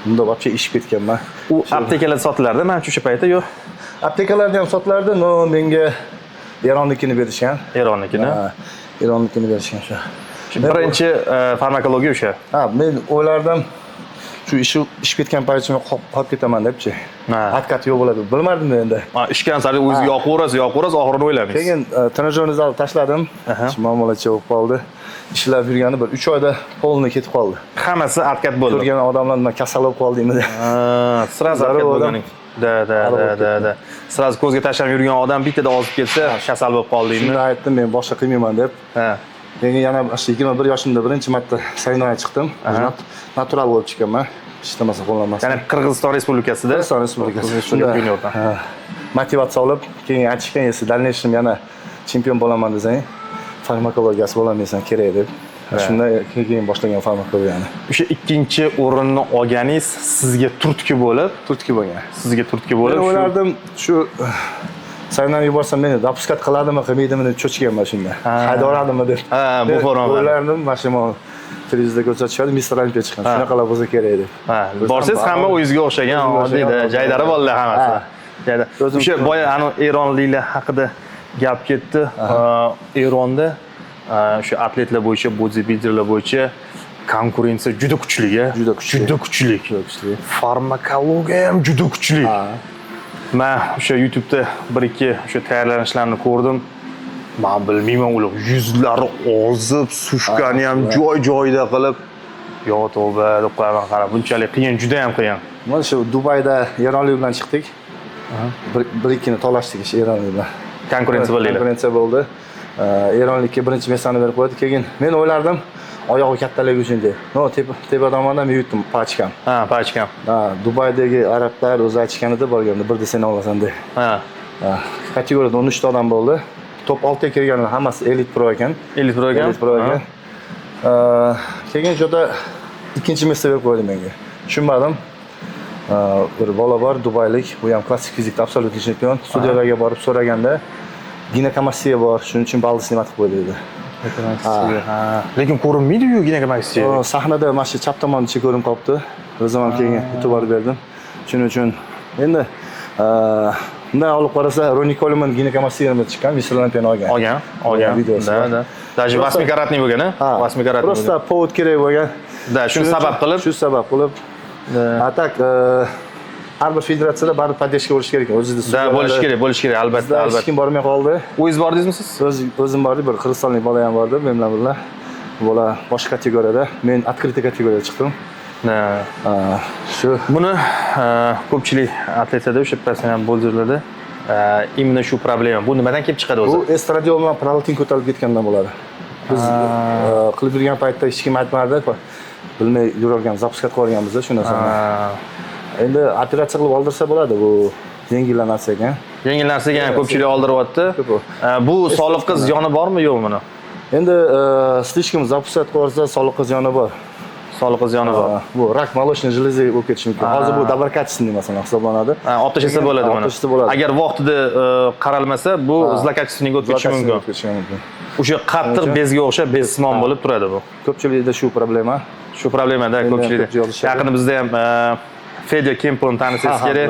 Bunda вообще ish ketganman. U aptekalarda sotilardi, menimcha o'sha paytda yo'q. Aptekalarda ham sotilardi, no menga Eronnikini berishgan. Eronnikini. Eronnikini berishgan shu. Birinchi farmakologiya o'sha. Ha, men o'ylardim shu ish ketgan paytimda qolib ketaman debchi. Haqiqat yo'q bo'ladi. Bilmadim endi. Ishgan sari o'zingiz yoqaverasiz, oxirini o'ylamaysiz. Keyin trenajyorni zalni tashladim. Muammolarcha bo'lib qoldi. Ishlab yurgani bir 3 oyda polni ketib qoldi. Hammasi atkat bo'ldi. Ko'rgan odamlar nima kasal bo'lib qoldingmi deb. Sirazi atkat bo'lganing. Da. Sirazi ko'zga tashlab yurgan odam bittada ozib ketsa, kasal bo'lib qoldingmi? Shunda aytdim, men boshqa qilmayman deb. Keyin yana 21 yoshimda birinchi marta saylovga chiqdim. Natural bo'lib chiqaman. Ishlamasa qo'llanmasam. Ya'ni Qirg'iziston Respublikasida. Qirg'iziston Respublikasida. Motivatsiya olib, keyin aytishgan esi, dalneyshim yana chempion bo'laman desang, farmakologiyasi bo'lamaysan kerak deb. Shunda keyin boshlagan farmakologiyani. O'sha ikkinchi o'rinni olganingiz sizga turtki bo'lib, Men o'ylardim, shu saylovga yuborsam meni dopuskat qiladimi, qilmaydimi deb cho'chiganman shunda. Haydaradimi deb. Bu forma. O'ylardim, mashina televizorda ko'rsatishadi, Mr. Olimpiya chiqqan. Shunaqa qilib bo'lsa kerak deb. Borsiz hamma o'zingizga o'xshagan oddiyda, jaydari bolalar hammasi. O'sha boya eronliklar haqida gap ketdi. Eronda o'sha atletlar bo'yicha, bodybuilderlar bo'yicha konkurensiya juda kuchli. Juda kuchli. Farmakologiya ham juda kuchli. Men o'sha YouTube'da 1-2 o'sha tayyorlanishlarni ko'rdim. Men bilmayman, ular yuzlari ozib, sushkani ham joy-joyida qilib, yo tavba deb qo'yaman, qarab, bunchalik qiyin, juda ham qiyin. Mana shu Dubayda Eronlik bilan chiqdik. 1-2ni talashdik ish Eronlik bilan. Konkurensiya bo'ldi. Eronlikka birinchi mestani berib qo'ydi. Keyin men o'ylardim, oyog'i kattaligi uchun deb. No, tepa tomondan men yutdim, pachkam. Pachkam. Dubaydagi arablar o'zi aytishganida borganda, birda sen olasan deb. Kategoriyada 13 ta odam bo'ldi. Top 6 ga kirganlar hammasi elit pro ekan. Keyin jo'da ikkinchi mesta berib qo'ydi menga. Tushunmadim. Bir bola bor, dubaylik, bu ham klassik fizikda absolyut chempion. Studiyalarga borib so'raganda ginekomasiya bor, shuning uchun balni snimat qilib qo'ydi dedi. Lekin ko'rinmaydi-yu ginekomasiya. Sahnada mana shu chap tomoncha ko'rinib qolibdi. O'zim ham keyin e'tibor berdim. Shuning uchun endi bunday olib qarasa, Ronnie Coleman ginekomasiyani chiqqan, Mr. Olympiyani olgan videosi. Даже 8 karatli bo'lgan-a? 8 karatli. Просто povod kerak bo'lgan. Shu sabab qilib. Tak har bir federatsiyada baribir podдержка bo'lish kerak. O'zida bo'lish kerak, albatta. Hech kim bormay qoldi. O'zingiz bordingizmi siz? O'zim bordim, bir qirg'izistonlik bola ham bordi, men bilan birga. bola boshqa kategoriyada. Men открытый kategoriyada chiqdim. Shu Buni ko'pchilik atletlarda o'sha professional bozorlarda imенно shu problema. Bu nimadan kelib chiqadi o'zi? bu estradiol bilan prolatin ko'tarilib ketgandan bo'ladi. Biz qilib yurgan paytda hech kim aytmadi, bilmay yurargan, zapuskatib qolganmiz shu narsani. Endi operatsiya qilib oldirsa bo'ladi, bu yengillanarsa ekan. Yengil narsaga ham ko'pchilik oldiryapti. Bu sog'liqqa ziyoni bormi, yo'qmi buni? Endi slishkim zapuskatib qolsa sog'liqqa ziyoni bor. Sog'liqqa ziyoni bor. Bu rak молочной железы bo'lib ketishi mumkin. Hozir bu доброкачественный masalan hisoblanadi. Olib tashlasa bo'ladi buni. Olib tashlasa bo'ladi. Agar vaqtida qaralmasa, bu zlokачественныйga o'tib ketishi mumkin. O'sha qattiq bezga o'xshab bezsimon bo'lib turadi bu. Ko'pchilikda shu problema. Shu problemada ko'pchilikda. Yaqinda bizda ham Fedya Kempuni tanisangiz kerak.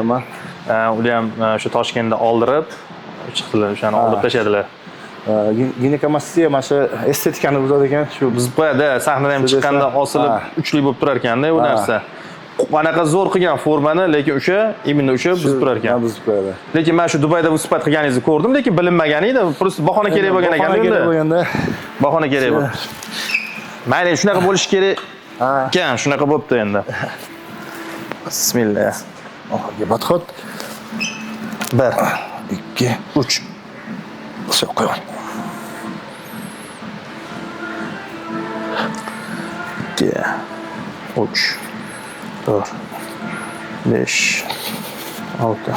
Ular ham shu Toshkentda oldirib chiqdilar, o'shani olib tashladilar. Ginekamastiya mana shu estetikani buzadi ekan, shu Biz qo'yadi, sahnada ham chiqqanda osilib uchli bo'lib turar ekanda u narsa. Qanaqa zo'r qilgan formani, lekin o'sha imенно o'sha buzib turar ekan. buzib qo'yadi. Lekin men shu Dubayda bu suhbat qilganingizni ko'rdim, lekin bilinmagan edi. Просто bahona kerak bo'lgan ekan endi. Bahona kerak bo'ldi. Mayli, shunaqa bo'lish kerak ekan, shunaqa bo'pti endi. Bismillah. Oxirgi podxod. 1 2 3. Все, qo'ying. 2 3 4 5 6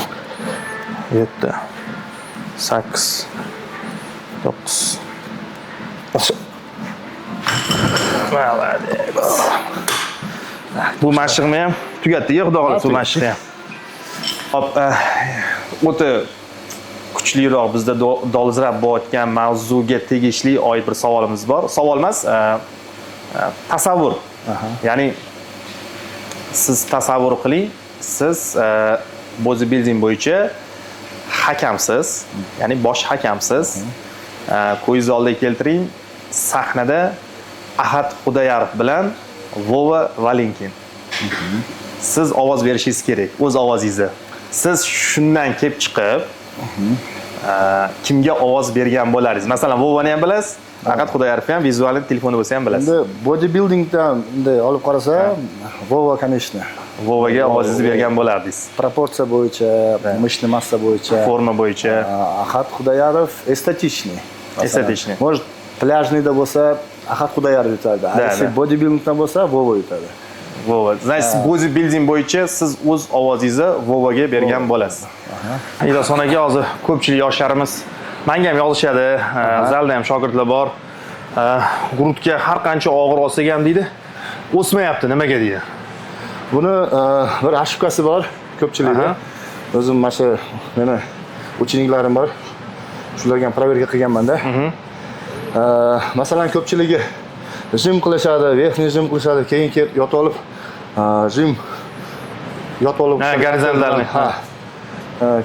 7 8 9 Bu mashqni ham tugatdik, xudo xolasa bu mashqni ham. Hop, o'ta kuchliroq bizda dolzarb bo'layotgan mavzuga tegishli oid bir savolimiz bor. Savol emas, tasavvur. Ya'ni siz tasavvur qiling, siz bodybuilding bo'yicha hakamsiz, ya'ni bosh hakamsiz. Ko'zingiz oldiga keltiring, sahnada Ahad Xudoyarov bilan Vova Valenkin. Siz ovoz berishingiz kerak, o'z ovozingizni. Siz shundan kelib chiqib, kimga ovoz bergan bo'lardingiz? Masalan, Vovani ham bilasiz, Ahad Xudoyarovni ham vizual telefoni bo'lsa ham bilasiz. Endi bodybuildingdan bunday olib qarasa, Vova, конечно. Vovaga ovozingizni bergan bo'lardingiz. Proporsiya bo'yicha, мышечный massa bo'yicha, Forma bo'yicha. Ahad Xudoyarov эстетичный. Эстетичный. Может, plyajniyda bo'lsa, Ahad Xudoyarov yutadi. Если bodybuildingdan bo'lsa, Vova yutadi. Vova. Значит, bodybuilding bo'yicha siz o'z ovozingizni Vovaga bergan bo'lasiz. Iroson aka, hozir ko'pchilik yoshlarimiz menga ham yozishadi, zalda ham shogirdlar bor. Grutka har qancha og'ir olsak ham deydi, o'smayapti, nimaga deydi. Buni bir ashukasi bor ko'pchilikda. O'zim mana shu meni uchiniklarim bor. Shularga ham proverka qilganman-da. Masalan, ko'pchiligi jim qilishadi, verxniy jim qilishadi, keyin kelib yotib olib, jim yotib olib, gorizontalni.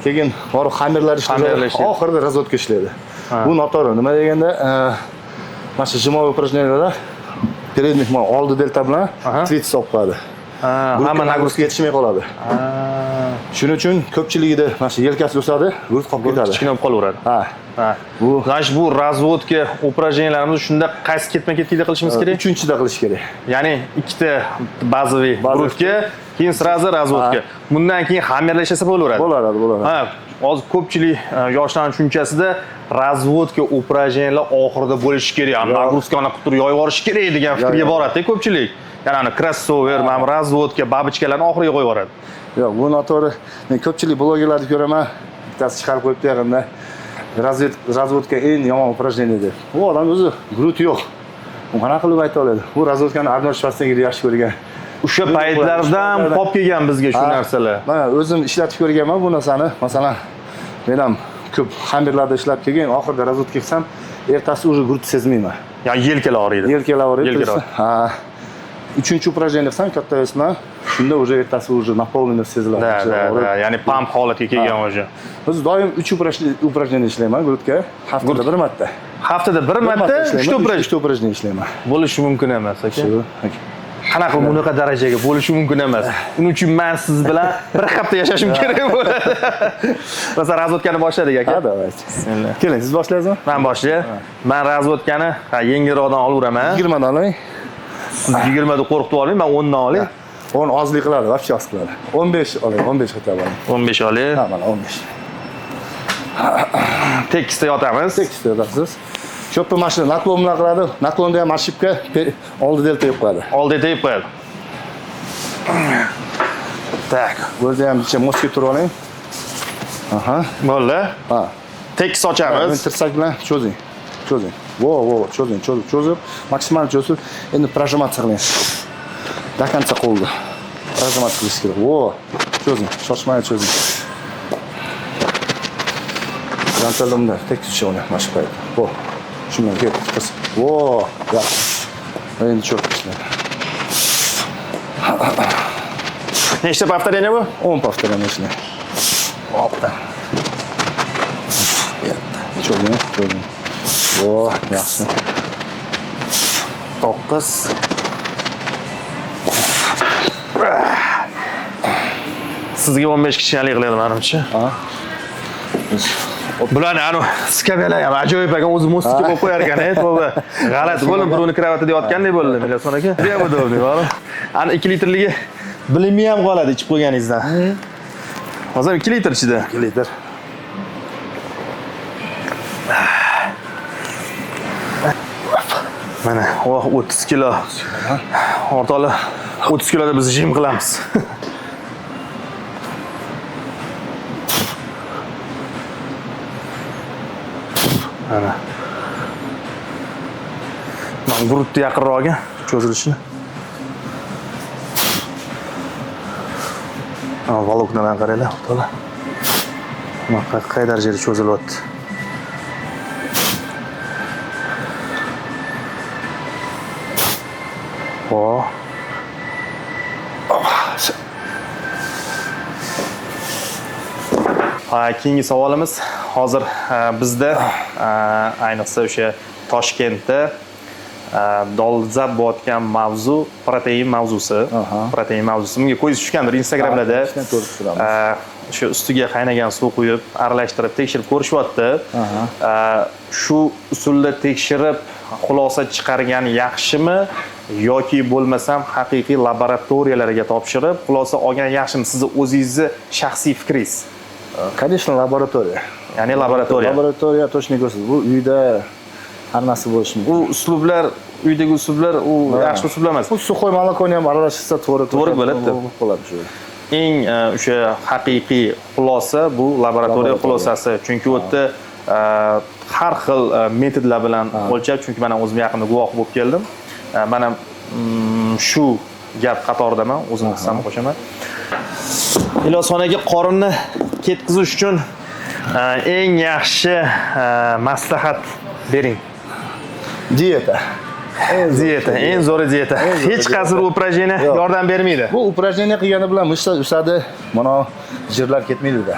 Keyin borib xamirlar ishlaydi, oxirida razvodka ishlaydi. Bu noto'g'ri. Nima deganda, mana shu jimoviy упражненияларда передний oldi delta bilan triceps olib qo'yadi. Hamma nagruska yetishmay qoladi. Shuning uchun ko'pchiligida mana shu yelkasi o'sadi, gurt qolib ketadi. Kichkina bo'lib qolaveradi. Bu razvodka упражненияларimizni shunda qaysi ketma-ketlikda qilishimiz kerak? 3-da qilish kerak. Ya'ni ikkita bazaviy grutka, keyin srazi razvodka. Bundan keyin xamirlashsa bo'laveradi. Bo'laveradi. Hozir ko'pchilik yoshlarning tushunchasida razvodka упражнениялар oxirida bo'lishi kerak. Nagruskani qilib turib yoyib yuborish kerak degan fikrga boradi ko'pchilik. Ya'ni crossover, mana razvodka, babichkalarni oxiriga qo'yib yuboradi. Yo'q, bu noto'g'ri. Men ko'pchilik blogerlarni ko'raman, bittasi chiqarib qo'yibdi yaqinda. Razvodka eng yomon упражнение deb. Bu odam o'zi grut yo'q. U qanaqa qilib ayta oladi? Bu razvodkani Arnold Schwarzenegger yaxshi ko'rgan. O'sha paytlardan qolib kelgan bizga shu narsalar. Mana o'zim ishlatib ko'rganman bu narsani. Masalan, men ham ko'p xamirlarda ishlab kelgan, oxirida razvodka qilsam, ertasi уже grut sezmayman. Ya'ni yelkalar og'riydi. Yelkalar og'riydi. Uchinchi упражнение qilsam katta esma, shunda уже ertasi уже наполненность seziladi. Da, ya'ni pump holatga kelgan o'sha. Biz doim 3 упражнение ishlayman grutga, haftada bir marta. Haftada bir marta 3 упражнение ishlayman. Bo'lishi mumkin emas, aka. qanaqa bunaqa darajaga bo'lishi mumkin emas. Uning uchun men siz bilan bir hafta yashashim kerak bo'ladi. Masalan, razvodkani boshladik aka. Ha, давайте. Bismillah. Keling, siz boshlaysizmi? Men boshlayay. Men razvodkani yengilroqdan olaveraman. 20 dan oling. Siz 20 da qo'rqitib oling, men 10 dan olay. 10 ozlik qiladi, вообще oz qiladi. 15 oling, 15 qilib oling. 15 olay. Ha, mana 15. Tekisda yotamiz. Tekisda yotasiz. Ko'pni mashina naklon bilan qiladi. Naklonda ham ошибка oldi delta yeb qo'yadi. Oldi tegib qo'yadi. Tak. O'zi ham ichga mosga turib oling. Aha. Bo'ldi. Ha. Tekis ochamiz. Tirsak bilan cho'zing. Cho'zing. Во, cho'zib, maksimal cho'zib, endi прожиматься qiling. До конца qo'lni. Прожиматься qilish kerak. Во, cho'zing, shoshmay cho'zing. Yantalimda tekis tushadi, mana shu paytda. Во, shundan kelib chiqasiz. Во, yaxshi. Endi cho'p ishlaydi. Nechta повторение bu? 10 повторение ishlaydi. Hoppa. Cho'zing. Во, yaxshi. 9. Sizga 15 kichkinalik qiladi menimcha. Ha. Bularni anu skabelar ham ajoyib ekan, o'zi mostiga qo'yib qo'yar ekan, to'g'ri. G'alati bo'ldi, birovni kravatida yotgandek bo'ldi, Milason aka. Juda udobli, bor. Ani 2 litrligi bilimi ham qoladi ichib qo'yganingizdan. Hozir 2 litr ichida. 2 litr. Mana, 30 kilo. O'rtoqli 30 kiloda biz jim qilamiz. Mana. Men burutni yaqinroqga cho'zilishini. Voloknadan qaranglar, o'rtoqlar. Mana qay darajada cho'zilyapti. O. Keyingi savolimiz hozir bizda ayniqsa o'sha Toshkentda dolzarb bo'layotgan mavzu protein mavzusi. Protein mavzusi. Bunga ko'zingiz tushgandir Instagramlarda. O'sha ustiga qaynagan suv quyib, aralashtirib, tekshirib ko'rishyapti. Shu usulda tekshirib xulosa chiqargan yaxshimi yoki bo'lmasam haqiqiy laboratoriyalarga topshirib xulosa olgan yaxshimi? Sizni o'zingizni shaxsiy fikringiz. Конечно, laboratoriya. Ya'ni laboratoriya. Laboratoriya точно ko'rsiz. Bu uyda har narsa bo'lishi mumkin. U uslublar, uydagi uslublar u yaxshi uslublar emas. Bu suxoy molokoni ham aralashtirsa to'g'ri bo'ladi. Bo'ladi shu. Eng o'sha haqiqiy xulosa bu laboratoriya xulosasi. Chunki u yerda har xil metodlar bilan o'lchab, chunki men o'zim yaqinda guvoh bo'lib keldim. Men ham shu gap qatoridaman, o'zim hissamni qo'shaman. Ilosonaga qorinni ketkizish uchun eng yaxshi maslahat bering. Dieta. Dieta, eng zo'ri dieta. Hech qaysi упражнение yordam bermaydi. Bu упражнение qilgani bilan mishsa o'sadi, mana jirlar ketmaydi-da.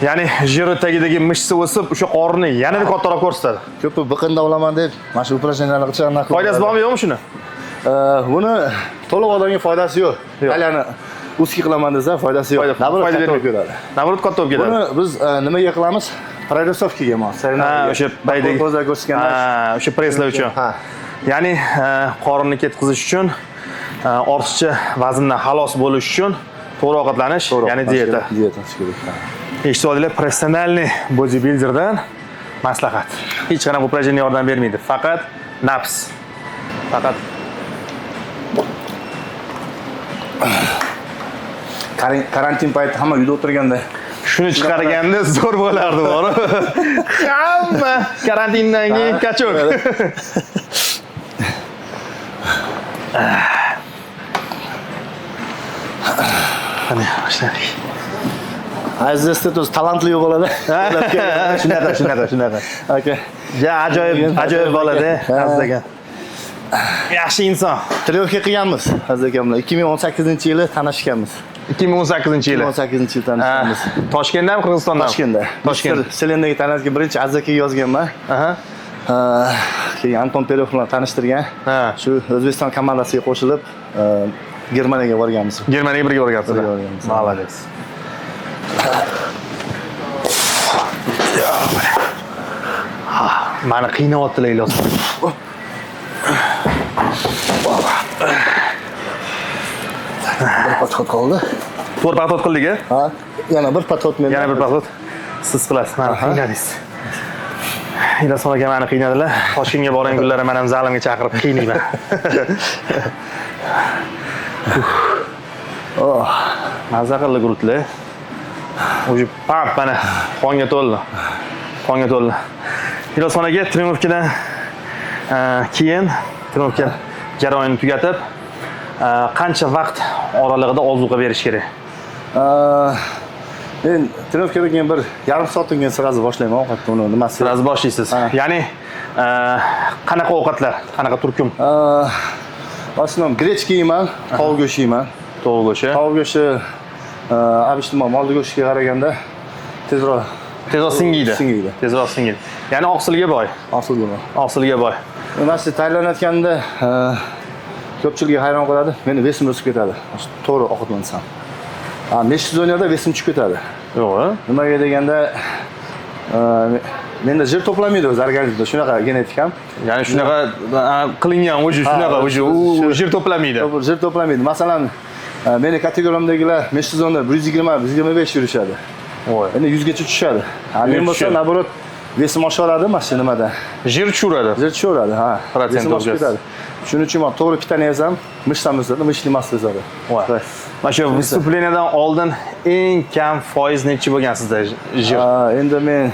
Ya'ni jiri tagidagi mishsa o'sib, o'sha qorinni yanada kattaroq ko'rsatadi. Ko'pi biqinda olaman deb, mana shu упражнениyalarni qilishgan. Foydasi bormi, yo'qmi shuni? Buni to'liq odamga foydasi yo'q. Aylani uski qilaman desa foydasi yo'q. Foyda bermaydi. Navrot katta bo'lib ketadi. Buni biz nimaga qilamiz? Прорисовкаga mos. O'sha paydagi ko'zlar ko'rsatganlar. O'sha preslar uchun. Ya'ni qorinni ketkizish uchun, ortiqcha vazndan xalos bo'lish uchun to'g'ri ovqatlanish, ya'ni dieta. Dieta kerak. Eshitib olinglar, professionalniy bodybuilderdan maslahat. Hech qanaqa упражнение yordam bermaydi, faqat nafs. Faqat karantin payti hamma uyda o'tirganda shuni chiqarganda zo'r bo'lardi, bor. Hamma karantindan keyin kachok. Qani, boshladik. Azizda to'z talantli bo'ladi. Shunaqa. Okay. Ja, ajoyib bo'ladi, Aziz aka. Yaxshi inson. Tryoka qilganmiz, Aziz akamlar. 2018-yili tanishganmiz. 2018-yili. 2018-yil tanishganmiz. Toshkentdami, Qirg'izistondan? Toshkentda. Toshkent. Selendagi tanishgan birinchi Aziz akaga yozganman. Keyin Anton Perov bilan tanishtirgan. Ha. Shu O'zbekiston komandasiga qo'shilib, Germaniyaga borganmiz. Germaniyaga birga borgansizlar. Birga borganmiz. Молодец. Mani qiynayaptilar ilos. Bir patot qoldi. 4 patot qildik-a? Ha, yana bir patot men. Yana bir patot. Siz qilasiz, mani qiynadingiz. Iloson aka mani qiynadilar. Toshkentga boring kunlari men ham zalimga chaqirib qiynayman. Oh, Mazza qildi gurutlar. O'sha pamp mana qonga to'ldi. Qonga to'ldi. Iloson aka trenovkadan keyin trenovka jarayonini tugatib, qancha vaqt oralig'ida ozuqa berish kerak? men trenovkadan keyin bir yarim soatdan keyin sirazi boshlayman ovqatni, uni nimasi. Sirazi boshlaysiz. Ya'ni qanaqa ovqatlar, qanaqa turkum? Aslında grechka yeyman, tovuq go'shti yeyman. Tovuq go'shti. Tovuq go'shti obishtima molli go'shtga qaraganda tezroq singiydi. Singiydi. Tezroq singiydi. Ya'ni oqsilga boy. Osilgina. Oqsilga boy. Mana shu tayyorlanayotganda ko'pchilik hayron qoladi. Meni vesim o'sib ketadi. To'g'ri ovqatlansam. Necha zoniyada vesim tushib ketadi. Yo'q. Nimaga deganda menda jir to'plamaydi o'z organizmda, shunaqa genetik ham. Ya'ni shunaqa qilingan o'sha shunaqa o'sha u jir to'plamaydi. Jir to'plamaydi. Masalan, meni kategoriyamdagilar meshizonda 120-125 yurishadi. Voy. Endi 100 gacha tushadi. Men bo'lsa, naborot vesim oshiradi mana shu nimada. Jir tushiradi. Jir tushiradi, ha. Protsent Vesim oshib ketadi. Shuning uchun men to'g'ri pitani yesam, mishdan o'sadi, mishli mast o'sadi. Voy. Mana shu vыступлениyadan oldin eng kam foiz necha bo'lgan sizda jir? Endi men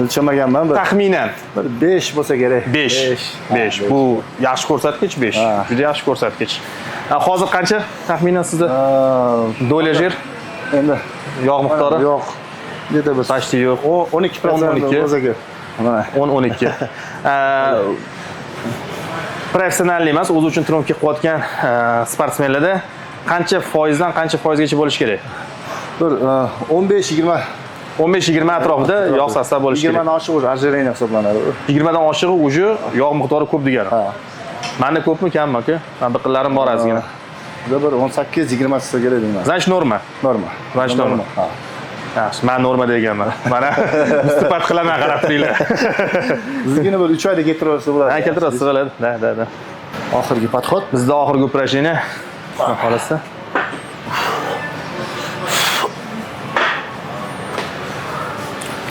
o'lchamaganman, bir Taxminan 5 bo'lsa kerak. 5. Bu yaxshi ko'rsatkich 5. Juda yaxshi ko'rsatkich. Hozir qancha taxminan sizda? Do'la jir, Endi yog' miqdori? yo'q. Neda bir Почти yo'q. 12% o'zaga. Mana 10-12. Professional emas, o'zi uchun trenovka qilayotgan sportsmenlarda qancha foizdan qancha foizgacha bo'lish kerak? bir 15-20 15-20 atrofida yog' sostav bo'lishi kerak. 20 dan oshiq o'zi ajreniya hisoblanadi. 20 dan oshig'i o'zi yog' miqdori ko'p degani. Ha. Menda ko'pmi, kammi aka? Men biqillarim bor ozgina. Buda bir 18-20 siz kerak deyman. Значит, norma. Norma. Значит, norma. Ha. Yaxshi, men norma deganman. Mana istipat qilaman, qarab turinglar. Bizgina bir 3 oyda keltirib bo'ladi. Ha, keltirasiz, bo'ladi. Da. Oxirgi podxod. Bizda oxirgi упражнение. Xohlasa.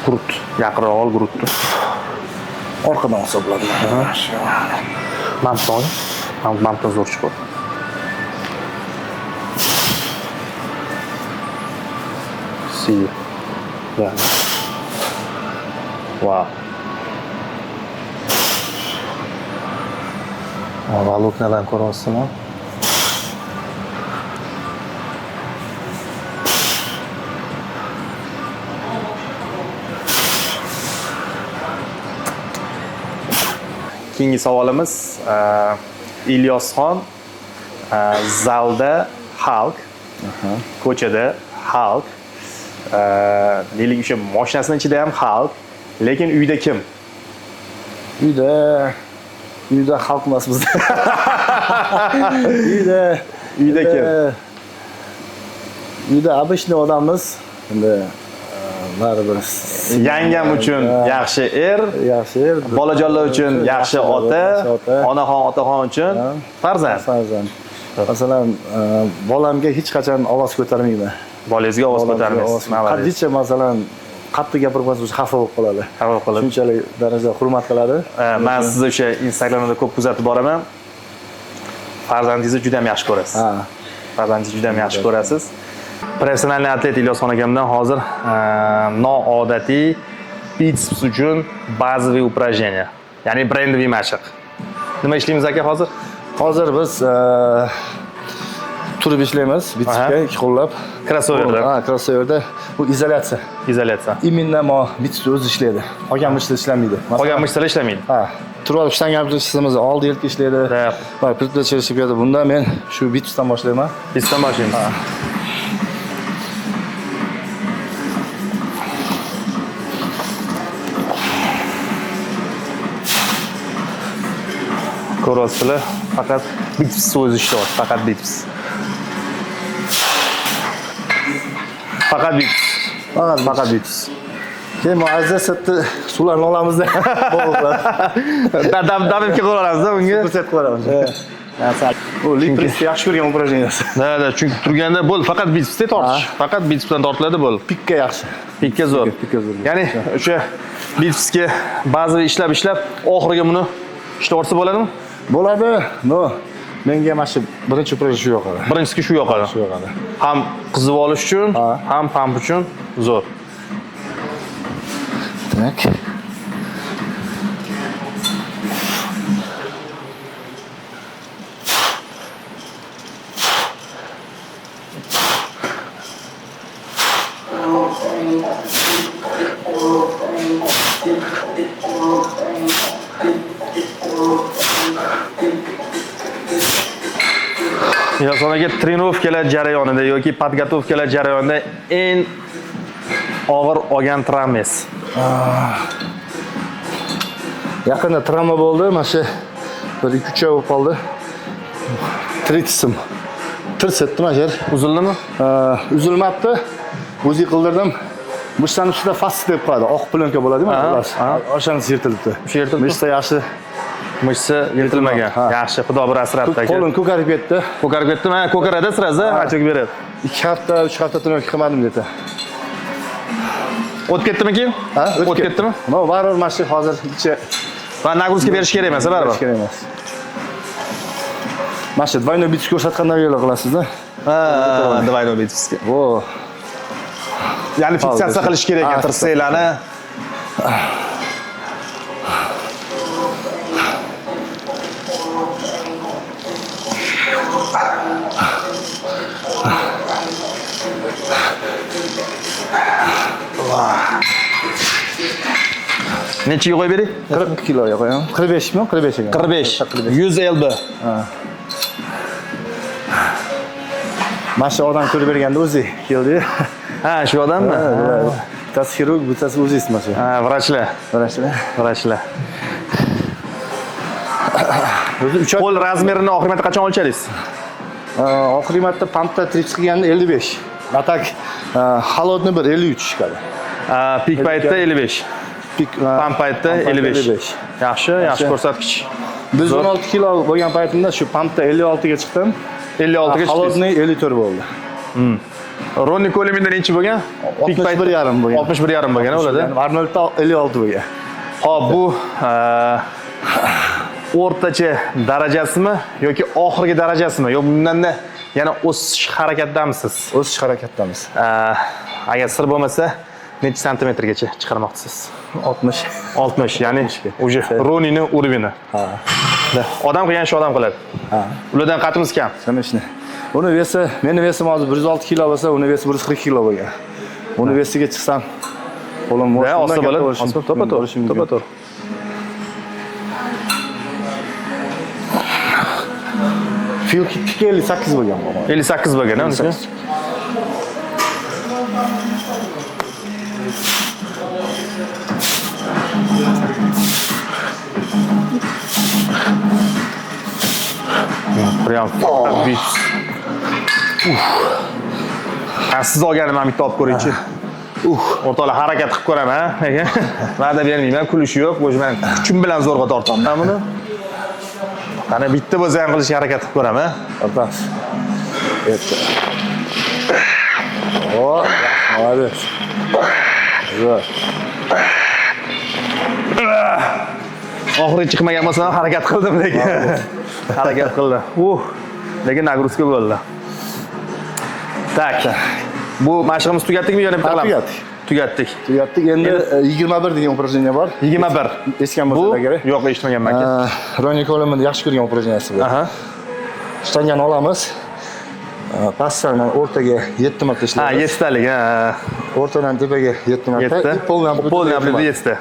Gurut. Yaqinroq ol gurutni. Orqadan hisoblanadi. Mamton. Mamton zo'r chiqadi. See. Yeah. Wow. Voloknadan ko'ryapsizmi? Keyingi savolimiz Ilyosxon zalda xalq, ko'chada xalq, deylik o'sha mashinasining ichida ham xalq, lekin uyda kim? Uyda xalq emas bizda. Uyda kim? Uyda обычный odammiz. Endi baribir Yangam uchun yaxshi er, bolajonlar uchun yaxshi ota, onaxon, otaxon uchun farzand. Masalan, bolamga hech qachon ovoz ko'tarmayman. Bolangizga ovoz ko'tarmaysiz. Qancha masalan qattiq gapirmasa o'zi xafa bo'lib qoladi. Shunchalik darajada hurmat qiladi. Men sizni o'sha Instagramda ko'p kuzatib boraman. Farzandingizni juda ham yaxshi ko'rasiz. Farzandingizni juda ham yaxshi ko'rasiz. Professional atlet Ilyosxon akamdan hozir noodatiy biceps uchun bazaviy упражнение, ya'ni brendовый mashq. Nima ishlaymiz aka hozir? Hozir biz turib ishlaymiz, bitsepga ikki qo'llab. Krossoverda. Krossoverda bu izolyatsiya. Izolyatsiya. Именно biceps o'zi ishlaydi. Qolgan mishlar ishlamaydi. Qolgan mishlar ishlamaydi. Turib olib shtanga qilishimiz oldi yelka ishlaydi. Va pritlashishga bunda men shu bitsepdan boshlayman. Bitsepdan boshlaymiz. Ko'ryapsizlar, faqat biceps o'zi ishlayapti, faqat biceps. Faqat biceps. Faqat biceps. Keyin muazzaz setni suvlarni olamizda. Dabimga qo'yamiz-da bunga. Set qo'yamiz. O lipress yaxshi ko'rgan упражнениyasi. Da, chunki turganda bo'l, faqat bitsepsda tortish. Faqat bitsepsdan tortiladi bo'l. Pikka yaxshi. Pikka zo'r. Pikka zo'r. Ya'ni o'sha bitsepsga ba'zi ishlab, oxiriga buni ishlatsa bo'ladimi? Bo'ladi. No, menga mana shu birinchi упражнение shu yoqadi. Birinchisi shu yoqadi. Shu yoqadi. Ham qizib olish uchun, ham pamp uchun zo'r. Tak. Yo'qsa trenirovkalar jarayonida yoki podgotovkalar jarayonida eng og'ir olgan travmangiz. Yaqinda travma bo'ldi, mana shu 1-2 oy bo'lib qoldi. Tritsisim. Tirsetdi mana yer. Uzildimi? Uzilmabdi. O'zi qildirdim. Mushtan ustida fast deb qo'yadi. Oq plyonka bo'ladimi? O'shanisi yirtilibdi. O'sha yirtilibdi. Mishsa yaxshi. Mishsa yirtilmagan. Yaxshi, Xudo bir asrabdi aka. Qo'lim ko'karib ketdi. Ko'karib ketdimi? Ha, ko'karadi siraza, achib beradi. 2 hafta, 3 hafta trenirovka qilmadim dedi. O'tib ketdimi keyin? Ha, o'tib ketdimi? No, baribir mana shu hozir ichi va nagruska berish kerak emas, baribir. kerak emas. Mana shu двойной бицепс ko'rsatgandan yo'l qilasizda. Ha, двойной бицепsga. Vo. Ya'ni fiksatsiya qilish kerak ekan tirsaklarni. Necha qo'yib bering? 40 kiloga qo'yaman. 45 mi? 45 ekan. 45. 100 lb. Mana shu odam ko'rib berganda o'zi keldi. Ha, shu odammi? Bittasi xirurg, bittasi o'zingiz mana shu. Ha, vrachlar. Vrachlar. O'zi 3 oy Qo'l razmerini oxirgi marta qachon o'lchadingiz? oxirgi marta pumpda trips qilganda 55. Atak холодный bir 53 chiqadi. Pik paytda 55. Pump paytda 55. Yaxshi ko'rsatkich. Biz 16 kilo bo'lgan paytimda shu pumpda 56 ga chiqdim. 56 ga chiqdingiz. Холодный 54 bo'ldi. Ronnie Coleman'da necha bo'lgan? Pik paytda 61,5 bo'lgan. 61,5 bo'lgan, o'ladi. Arnoldda 56 bo'lgan. Hop, bu o'rtacha darajasimi yoki oxirgi darajasimi? Yo, bundanda yana o'sish harakatdamisiz? O'sish harakatdamiz. Agar sir bo'lmasa, necha santimetrgacha chiqarmoqchisiz? 60. 60, ya'ni o'sha Ronini urovini. Odam qilgan shu odam qiladi. Ulardan qatimiz kam. Mana shuni. Uni vesi, meni vesim hozir 106 kilo bo'lsa, uni vesi 140 kilo bo'lgan. Uni vesiga chiqsam, qo'lim osta bo'ladi. To'pa-to'g'ri. Fil 58 bo'lgan bu. 58 bo'lgan, ha, unisi. Прям biceps. Siz olganim ham bitta olib ko'ringchi. O'rtoqlar harakat qilib ko'raman, aka. Va'da bermayman, kulish yo'q. O'sha men kuchim bilan zo'rg'a tortaman buni. Qani bitta bo'lsa ham qilishga harakat qilib ko'raman. Tortamiz. O, молодец. Zo'r. Oxiri chiqmagan bo'lsa ham harakat qildim lekin. Harakat qildi. Lekin nagruska bo'ldi. Tak. Bu mashqimiz tugatdikmi yo yana bitta qilamiz? Tugatdik. Endi 21 degan упражнение bor. 21. Esgan bo'lsa kerak. Yo'q, eshitmaganman aka. Ronnie Coleman yaxshi ko'rgan упражнениyasi bu. Shtangani olamiz. Pastdan o'rtaga 7 marta ishlaymiz. 7 talik, O'rtadan tepaga 7 marta. Polni amplituda 7 ta.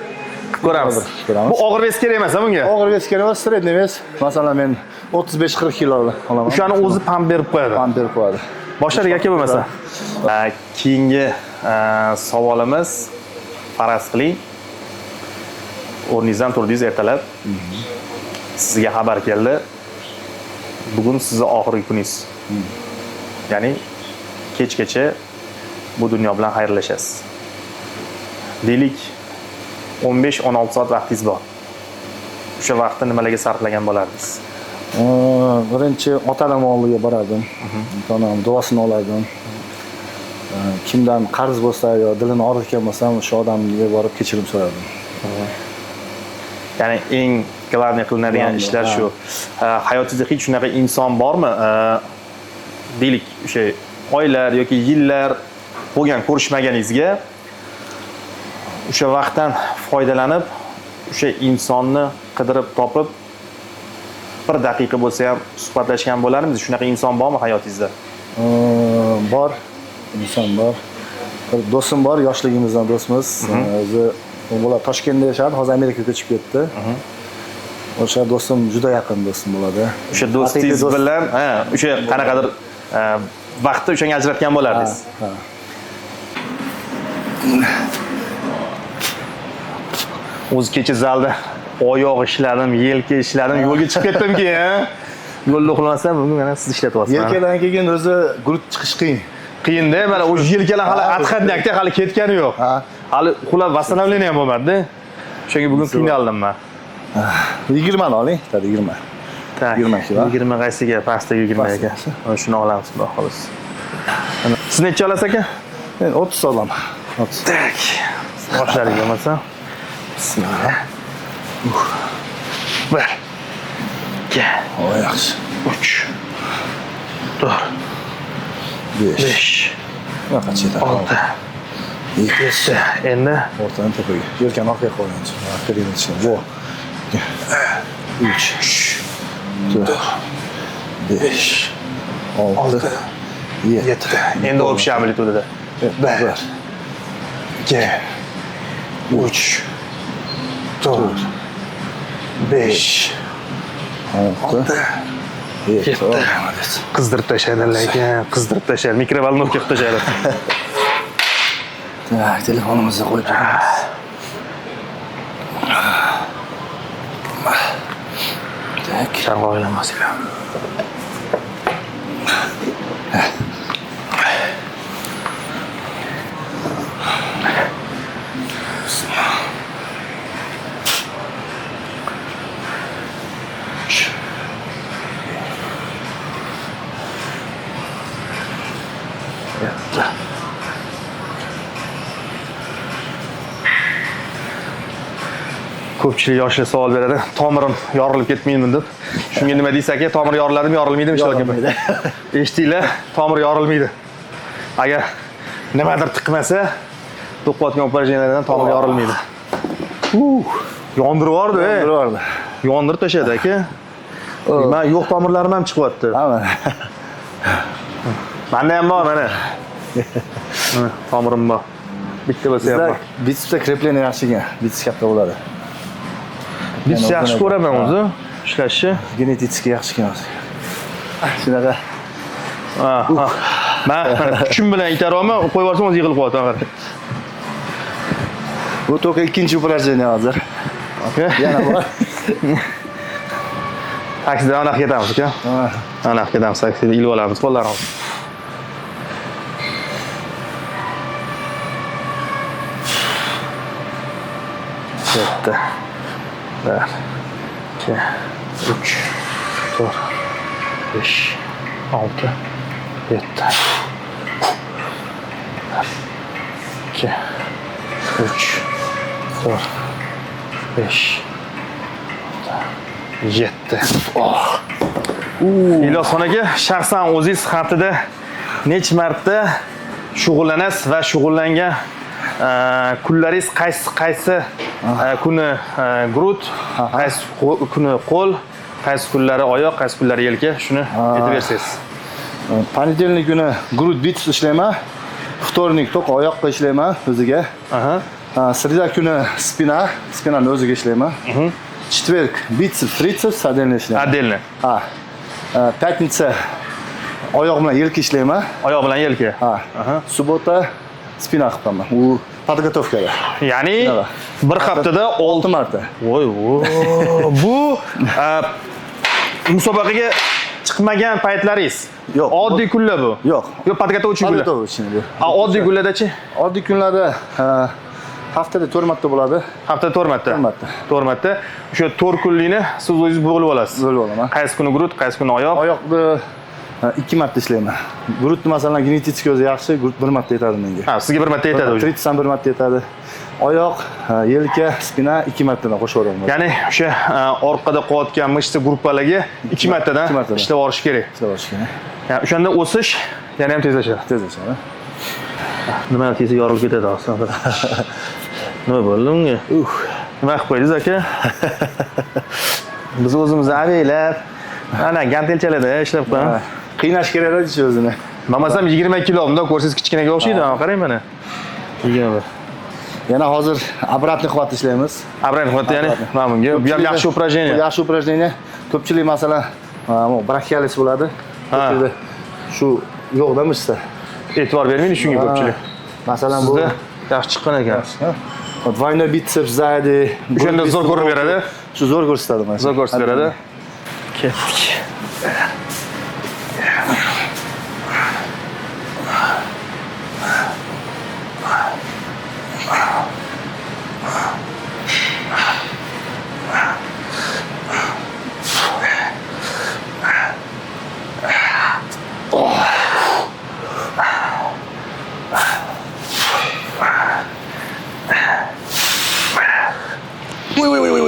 Ko'ramiz. Bu og'ir vес kerak emas bunga. Og'ir vес kerak emas, sredniy vес. Masalan, men 35-40 kilo olaman. O'shani o'zi pamp berib qo'yadi. Pamp berib qo'yadi. Boshladik aka bo'lmasa. Keyingi savolimiz faraz qiling. O'rningizdan turdingiz ertalab. Sizga xabar keldi. Bugun sizning oxirgi kuningiz. Ya'ni kechgacha bu dunyo bilan xayrlashasiz. Deylik 15-16 soat vaqtingiz bor. O'sha vaqtni nimalarga sarflagan bo'lardingiz? Birinchi otam oldiga borardim. Onam duosini olardim. Kimdan qarz bo'lsa yo dilini og'ritgan bo'lsam, o'sha odamga borib kechirim so'rardim. Ya'ni eng glavniy qilinadigan ishlar shu. Hayotingizda hech shunaqa inson bormi? Deylik, o'sha oylar yoki yillar bo'lgan ko'rishmaganingizga o'sha vaqtdan foydalanib, o'sha insonni qidirib topib bir daqiqa bo'lsa ham suhbatlashgan bo'larmiz. Shunaqa inson bormi hayotingizda? Bor, inson bor. Bir do'stim bor, yoshligimizdan do'stimiz. O'zi ular Toshkentda yashardi, hozir Amerikaga ko'chib ketdi. O'sha do'stim juda yaqin do'stim bo'ladi. O'sha do'stingiz bilan, o'sha qanaqadir vaqtda o'shanga ajratgan bo'lardingiz. O'zi kecha zalda oyoq ishladim, yelka ishladim, yo'lga chiqib ketdim keyin. Yo'lda uxlamasam, bugun mana siz ishlatyapsiz. Yelkadan keyin o'zi guruch chiqish qiyin. Qiyin-da, mana o'sha yelkalar hali atxatnakda hali ketgani yo'q. Hali uxlab vassalamlaniya ham bo'lmadi-da. O'shanga bugun qiynaldim men. 20 ni oling, 20. 20 kilo. 20 qaysiga? Pastga 20 ekan. Mana shuni olamiz, xudo xolos. Siz necha olasiz aka? Men 30 olaman. 30. Tak. Boshlaring bo'lmasa. Bismillah. 1 2 yaxshi. 3 4 5 qancha yetadi? 6 7 endi o'rtadan tepaga. Yelkani orqaga qo'ying. Orqaga yetishing. Bu 3 4 5 6 7. Endi общий amplitudada. 1 2 3 4 5 6 7. Qizdirib tashlaydi lekin, qizdirib tashlaydi. Mikrovolnovka qilib tashlaydi. Tak, telefonimizni qo'yib beramiz. Tak, Sharq oilamasiga. Ko'pchilik yoshlar savol beradi. Tomirim yorilib ketmaydimi deb. Shunga nima deysiz aka? Tomir yoriladimi, yorilmaydimi? Yorilmaydi. Eshitdinglar? Tomir yorilmaydi. Agar nimadir tiqmasa, to'qotgan operatsiyalardan tomir yorilmaydi. Yondirib yubordi, Yondirib Yondirib tashladi aka. Men yo'q tomirlarim ham chiqyapti. Menda ham bor mana. Tomirim bor. Bitta bo'lsa ham bor. Bitsda krepleniya yaxshi ekan. Bits katta bo'ladi. Biz yaxshi ko'raman o'zi ishlashni. Genetik yaxshi ekan o'zi. Shunaqa. Men kuchim bilan itaryapman, qo'yib yuborsam o'zi yig'ilib qo'yadi axir. Bu только ikkinchi operatsiya hozir. Okay. Yana bor. Taksida anaqa ketamiz aka. Anaqa ketamiz, taksida ilib olamiz qo'llarimizni. Bitta. 1 2 3 4 5 6 7 2 3 4 5 7. Ilyos aka, shaxsan o'zingiz haftada necha marta shug'ullanasiz va shug'ullangan kunlaringiz qaysi kuni grud, qaysi kuni qo'l, qaysi kunlari oyoq, qaysi kunlari yelka, shuni aytib bersangiz. Понедельник kuni grud biceps ishlayman. Vtornik to'q oyoqqa ishlayman o'ziga. Sreda kuni spinani o'ziga ishlayman. Четверг biceps, triceps отдельно ishlayman. Отдельно. Пятница oyoq bilan yelka ishlayman. Oyoq bilan yelka. Subota spina qilaman. U podgotovkada. Ya'ni Bir haftada 6 marta. Voy, bu musobaqaga chiqmagan paytlaringiz. Yo'q. Oddiy kunlar bu. Yo'q. Yo'q, podgotовочный kunlar. Подготовочный bu. Oddiy kunlarda-chi? Oddiy kunlarda haftada 4 marta bo'ladi. Haftada 4 marta. 4 marta. 4 marta. O'sha 4 kunlikni siz o'zingiz bo'lib olasiz. Bo'lib olaman. Qaysi kuni grud, qaysi kuni oyoq? Oyoqni 2 marta ishlayman. Grudni masalan genetik o'zi yaxshi, grud 1 marta yetadi menga. Ha, sizga 1 marta yetadi o'zi. Tritis ham 1 marta yetadi. Oyoq, yelka, spina 2 martadan qo'shib olaman. Ya'ni o'sha orqada qolayotgan mishsa gruppalarga 2 martadan ishlab olish kerak. Ishlab olish kerak. Ya'ni o'shanda o'sish yana ham tezlashadi. Tezlashadi. Nima tezda yorilib ketadi aslida. Nima bo'ldi unga? Nima qilib qo'ydingiz aka? Biz o'zimizni avaylab, ana gantelchalarda ishlab qo'yamiz. Qiynash kerak-da o'zini. Mamasam 20 kilomda ko'rsangiz kichkinaga o'xshaydi, qarang mana. 21. Yana hozir обратный хват ishlaymiz. Обратный хват ya'ni mana bunga bu ham yaxshi упражнение. Yaxshi упражнение. Ko'pchilik masalan, brachialis bo'ladi. Ko'pchilik shu yo'qda mishsa. E'tibor bermaydi shunga ko'pchilik. Masalan bu yaxshi chiqqan ekan. Двойной бицепс сзади. O'shanda zo'r ko'rinib beradi. Shu zo'r ko'rsatadi mana. Zo'r ko'rsatib beradi. Ketdik.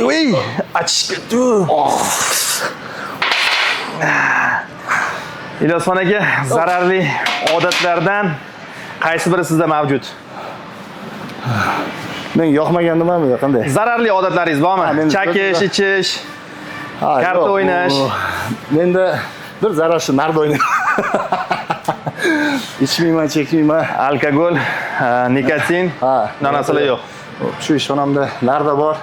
Voy, achishib ketdi. Ilyosxon aka, zararli odatlardan qaysi biri sizda mavjud? Men yoqmagan nimami, qanday? Zararli odatlaringiz bormi? Chakish, ichish, karta o'ynash. Menda bir zarar shu narda o'ynayman. Ichmayman, chekmayman. Alkogol, nikotin, narsalar yo'q. Shu ishxonamda narda bor.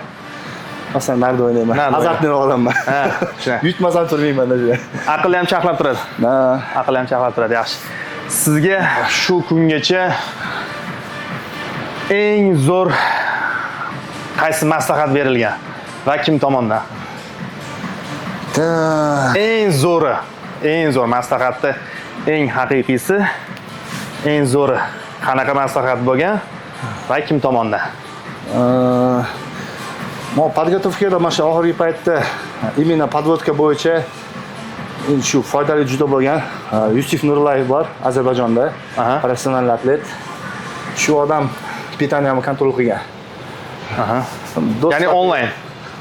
Masalan, narda o'ynayman. Azartni olaman. Ha, shuna. Yutmasam turmayman-da. Aql ham chaqlab turadi. Aql ham chaqlab turadi, yaxshi. Sizga shu kungacha eng zo'r qaysi maslahat berilgan va kim tomonidan? Eng zo'r maslahatni, eng haqiqiysi, eng zo'ri qanaqa maslahat bo'lgan va kim tomonidan? Men podgotovkada mana shu oxirgi paytda imенно podvodka bo'yicha shu foydali juda bo'lgan Yusuf Nurlayev bor Ozarbayjonda, professional atlet. Shu odam pitaniyamni kontrol qilgan. Ya'ni onlayn.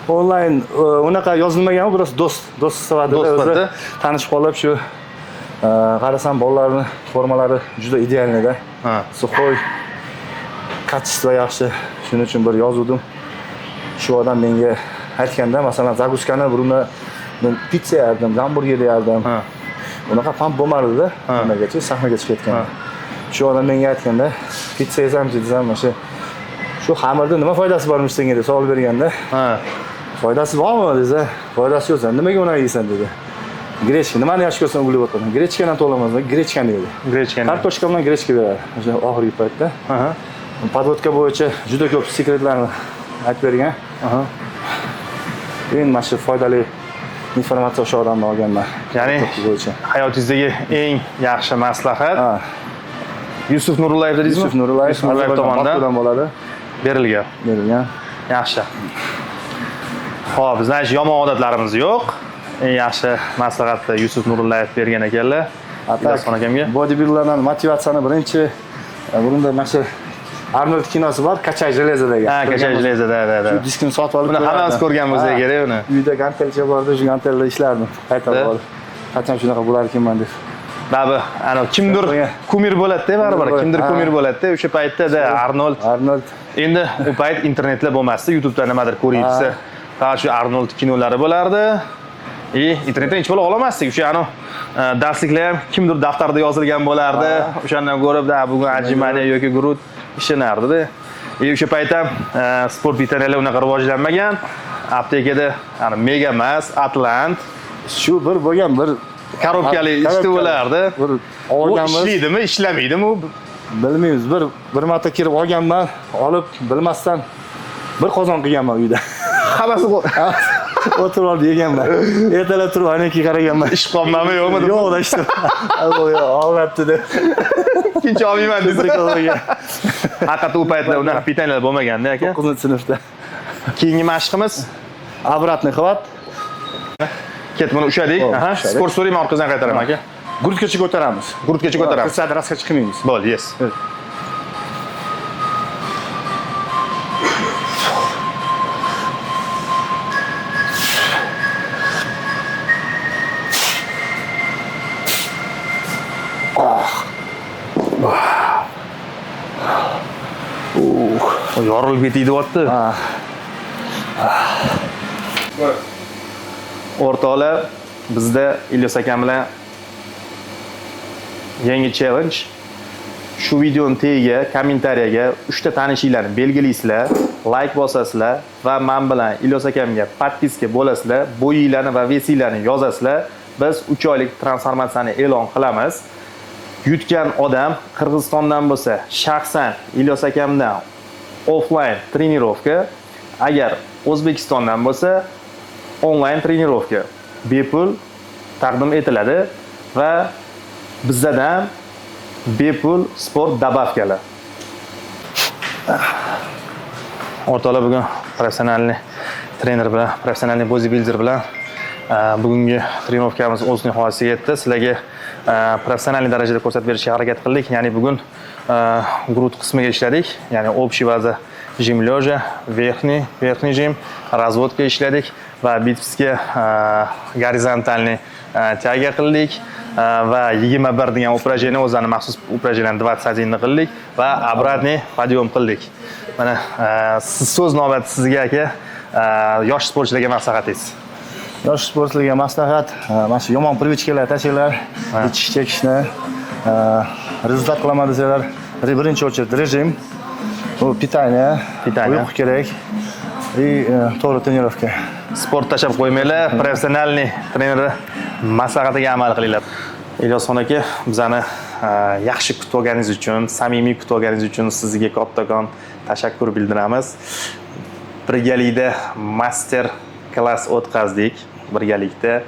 Onlayn unaqa yozilmagan, biroz do'st sifatida o'zi tanishib qolib shu qarasam bolalarning formalari juda idealnida. Suxoy kачество yaxshi. Shuning uchun bir yozuvdim. Shu odam menga aytganda, masalan, zaguskani burunga men pizza yerdim, hamburger yerdim. Unaqa pamp bo'lmadi-da, nimagacha sahnaga chiqib ketgan. Shu odam menga aytganda, pizza yesam desam, shu xamirda nima foydasi bormish senga deb savol berganda, foydasi bormi desa, foydasi yo'q, nimaga uni yeysan dedi. Grechka, nimani yaxshi ko'rsan uglevoddan? Grechkadan to'lamas, grechkani yedi. Grechkani. Kartoshka bilan grechka beradi. O'sha oxirgi paytda. Podvodka bo'yicha juda ko'p sekretlarni aytib bergan. Eng mana shu foydali informatsiya o'sha odamdan olganman. Ya'ni hayotingizdagi eng yaxshi maslahat Yusuf Nurlayev dedingizmi? Yusuf Nurlayev tomonidan bo'ladi. Berilgan. Yaxshi. Xo'p, bizning yomon odatlarimiz yo'q. Eng yaxshi maslahatni Yusuf Nurlayev bergan ekanlar. Ilyosxon akamga. Bodybuilderlardan motivatsiyani birinchi burunda mana shu Arnold kinosi bor, Kachay железодagi. Kachay железоda, da. Shu diskni sotib olib. Buni hammamiz ko'rgan bo'lsa kerak uni. Uyda gantelcha bordi, shu gantelda ishlardim. Qaytarib olib. Qachon shunaqa bo'lar ekanman deb. Babi, ana kimdir kumir bo'ladi-da, baribir. Kimdir kumir bo'ladi-da, o'sha paytda Arnold. Endi u payt internetda bo'lmasdi, YouTube'da nimadir ko'rayapsa, faqat shu Arnold kinolari bo'lardi. Internetdan hech bo'la olmasdik. O'sha darsliklar ham kimdir daftarda yozilgan bo'lardi. O'shandan ko'rib, bugun ajimaniya yoki grud ishlanardi-da. O'sha payt ham sport vitrinalari unaqa rivojlanmagan. Aptekada Megamas, Atlant shu bir bo'lgan bir korobkali ishda bo'lardi. Bir olganmiz. Ishlaydimi, ishlamaydimi u? Bilmaymiz. Bir marta kirib olganman, olib bilmasdan Bir qozon qilganman uyda. Hammasi O'tirib olib yeganman. Ertalab turib aynikiga qaraganman. ish qolmami yo'qmi? Yo'q, ishda. Og'rabdi deb. Ikkinchi olmayman desa. Haqiqatda u paytlar unaqa pitaniyalar bo'lmaganda aka. 9-sinfda. Keyingi mashqimiz Обратный хват. ket buni ushadik. Bo'ldi, Aha, ushadik. skor so'rayman orqasidan qaytaraman aka. Grudkacha ko'taramiz. Grudkacha ko'taramiz. Kursada rastga chiqmaymiz. Bo'ldi, yes. Yorilib ketiyapti. O'rtoqlar, bizda Ilyos akam bilan yangi challenge. Shu videoning tagiga, kommentariyaga 3 ta tanishinglarni belgilaysizlar, like bosasizlar va men bilan Ilyos akamga podpiska bo'lasizlar, bo'yinglarni va vesinglarni yozasizlar. Biz 3 oylik transformatsiyani e'lon qilamiz. Yutgan odam Qirg'izistondan bo'lsa, shaxsan Ilyos akamdan offline trenirovka, agar O'zbekistondan bo'lsa, onlayn trenirovka bepul taqdim etiladi va bizdan bepul sport dabavkalar. O'rtoqlar, bugun professionalniy trener bilan, professionalniy bodybuilder bilan bugungi trenirovkamiz o'z nihoyasiga yetdi. Sizlarga professionalniy darajada ko'rsatib berishga harakat qildik. Ya'ni bugun груд qismiga ishladik. Ya'ni общий ваза jim лежа, верхний jim, разводка ishladik va bitsga gorizontalniy tyaga qildik va 21 degan упражнение, o'zini maxsus упражнение 21 ni qildik va обратный подъем qildik. Mana siz so'z navbati sizga aka, yosh sportchilarga maslahatingiz. Yosh sportchilarga maslahat, mana shu yomon привычкаlar tashlanglar, ichish chekishni, rezultat qilaman desalar, birinchi o'chirib rejim, bu pitaniya, uyqu kerak va to'g'ri trenirovka. Sport tashlab qo'ymanglar, professionalniy trener maslahatiga amal qilinglar. Ilyosxon aka, bizani yaxshi kutib olganingiz uchun, samimiy kutib olganingiz uchun sizga kattakon tashakkur bildiramiz. Birgalikda master klass o'tkazdik, birgalikda.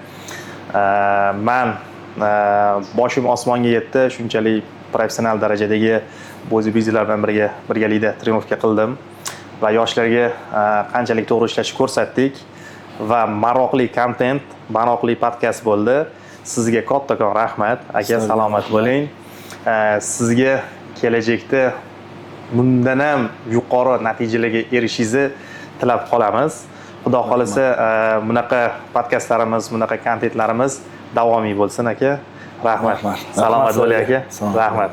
Men boshim osmonga yetdi, shunchalik professional darajadagi bodybuilderlar bilan birgalikda trenirovka qildim va yoshlarga qanchalik to'g'ri ishlashni ko'rsatdik va maroqli kontent, maroqli podkast bo'ldi. Sizga kattakon rahmat, aka, salomat bo'ling. Sizga kelajakda bundan ham yuqori natijalarga erishishingizni tilab qolamiz. Xudo xolasa, bunaqa podkastlarimiz, bunaqa kontentlarimiz davomiy bo'lsin aka. Rahmat. Salomat bo'ling aka. Rahmat.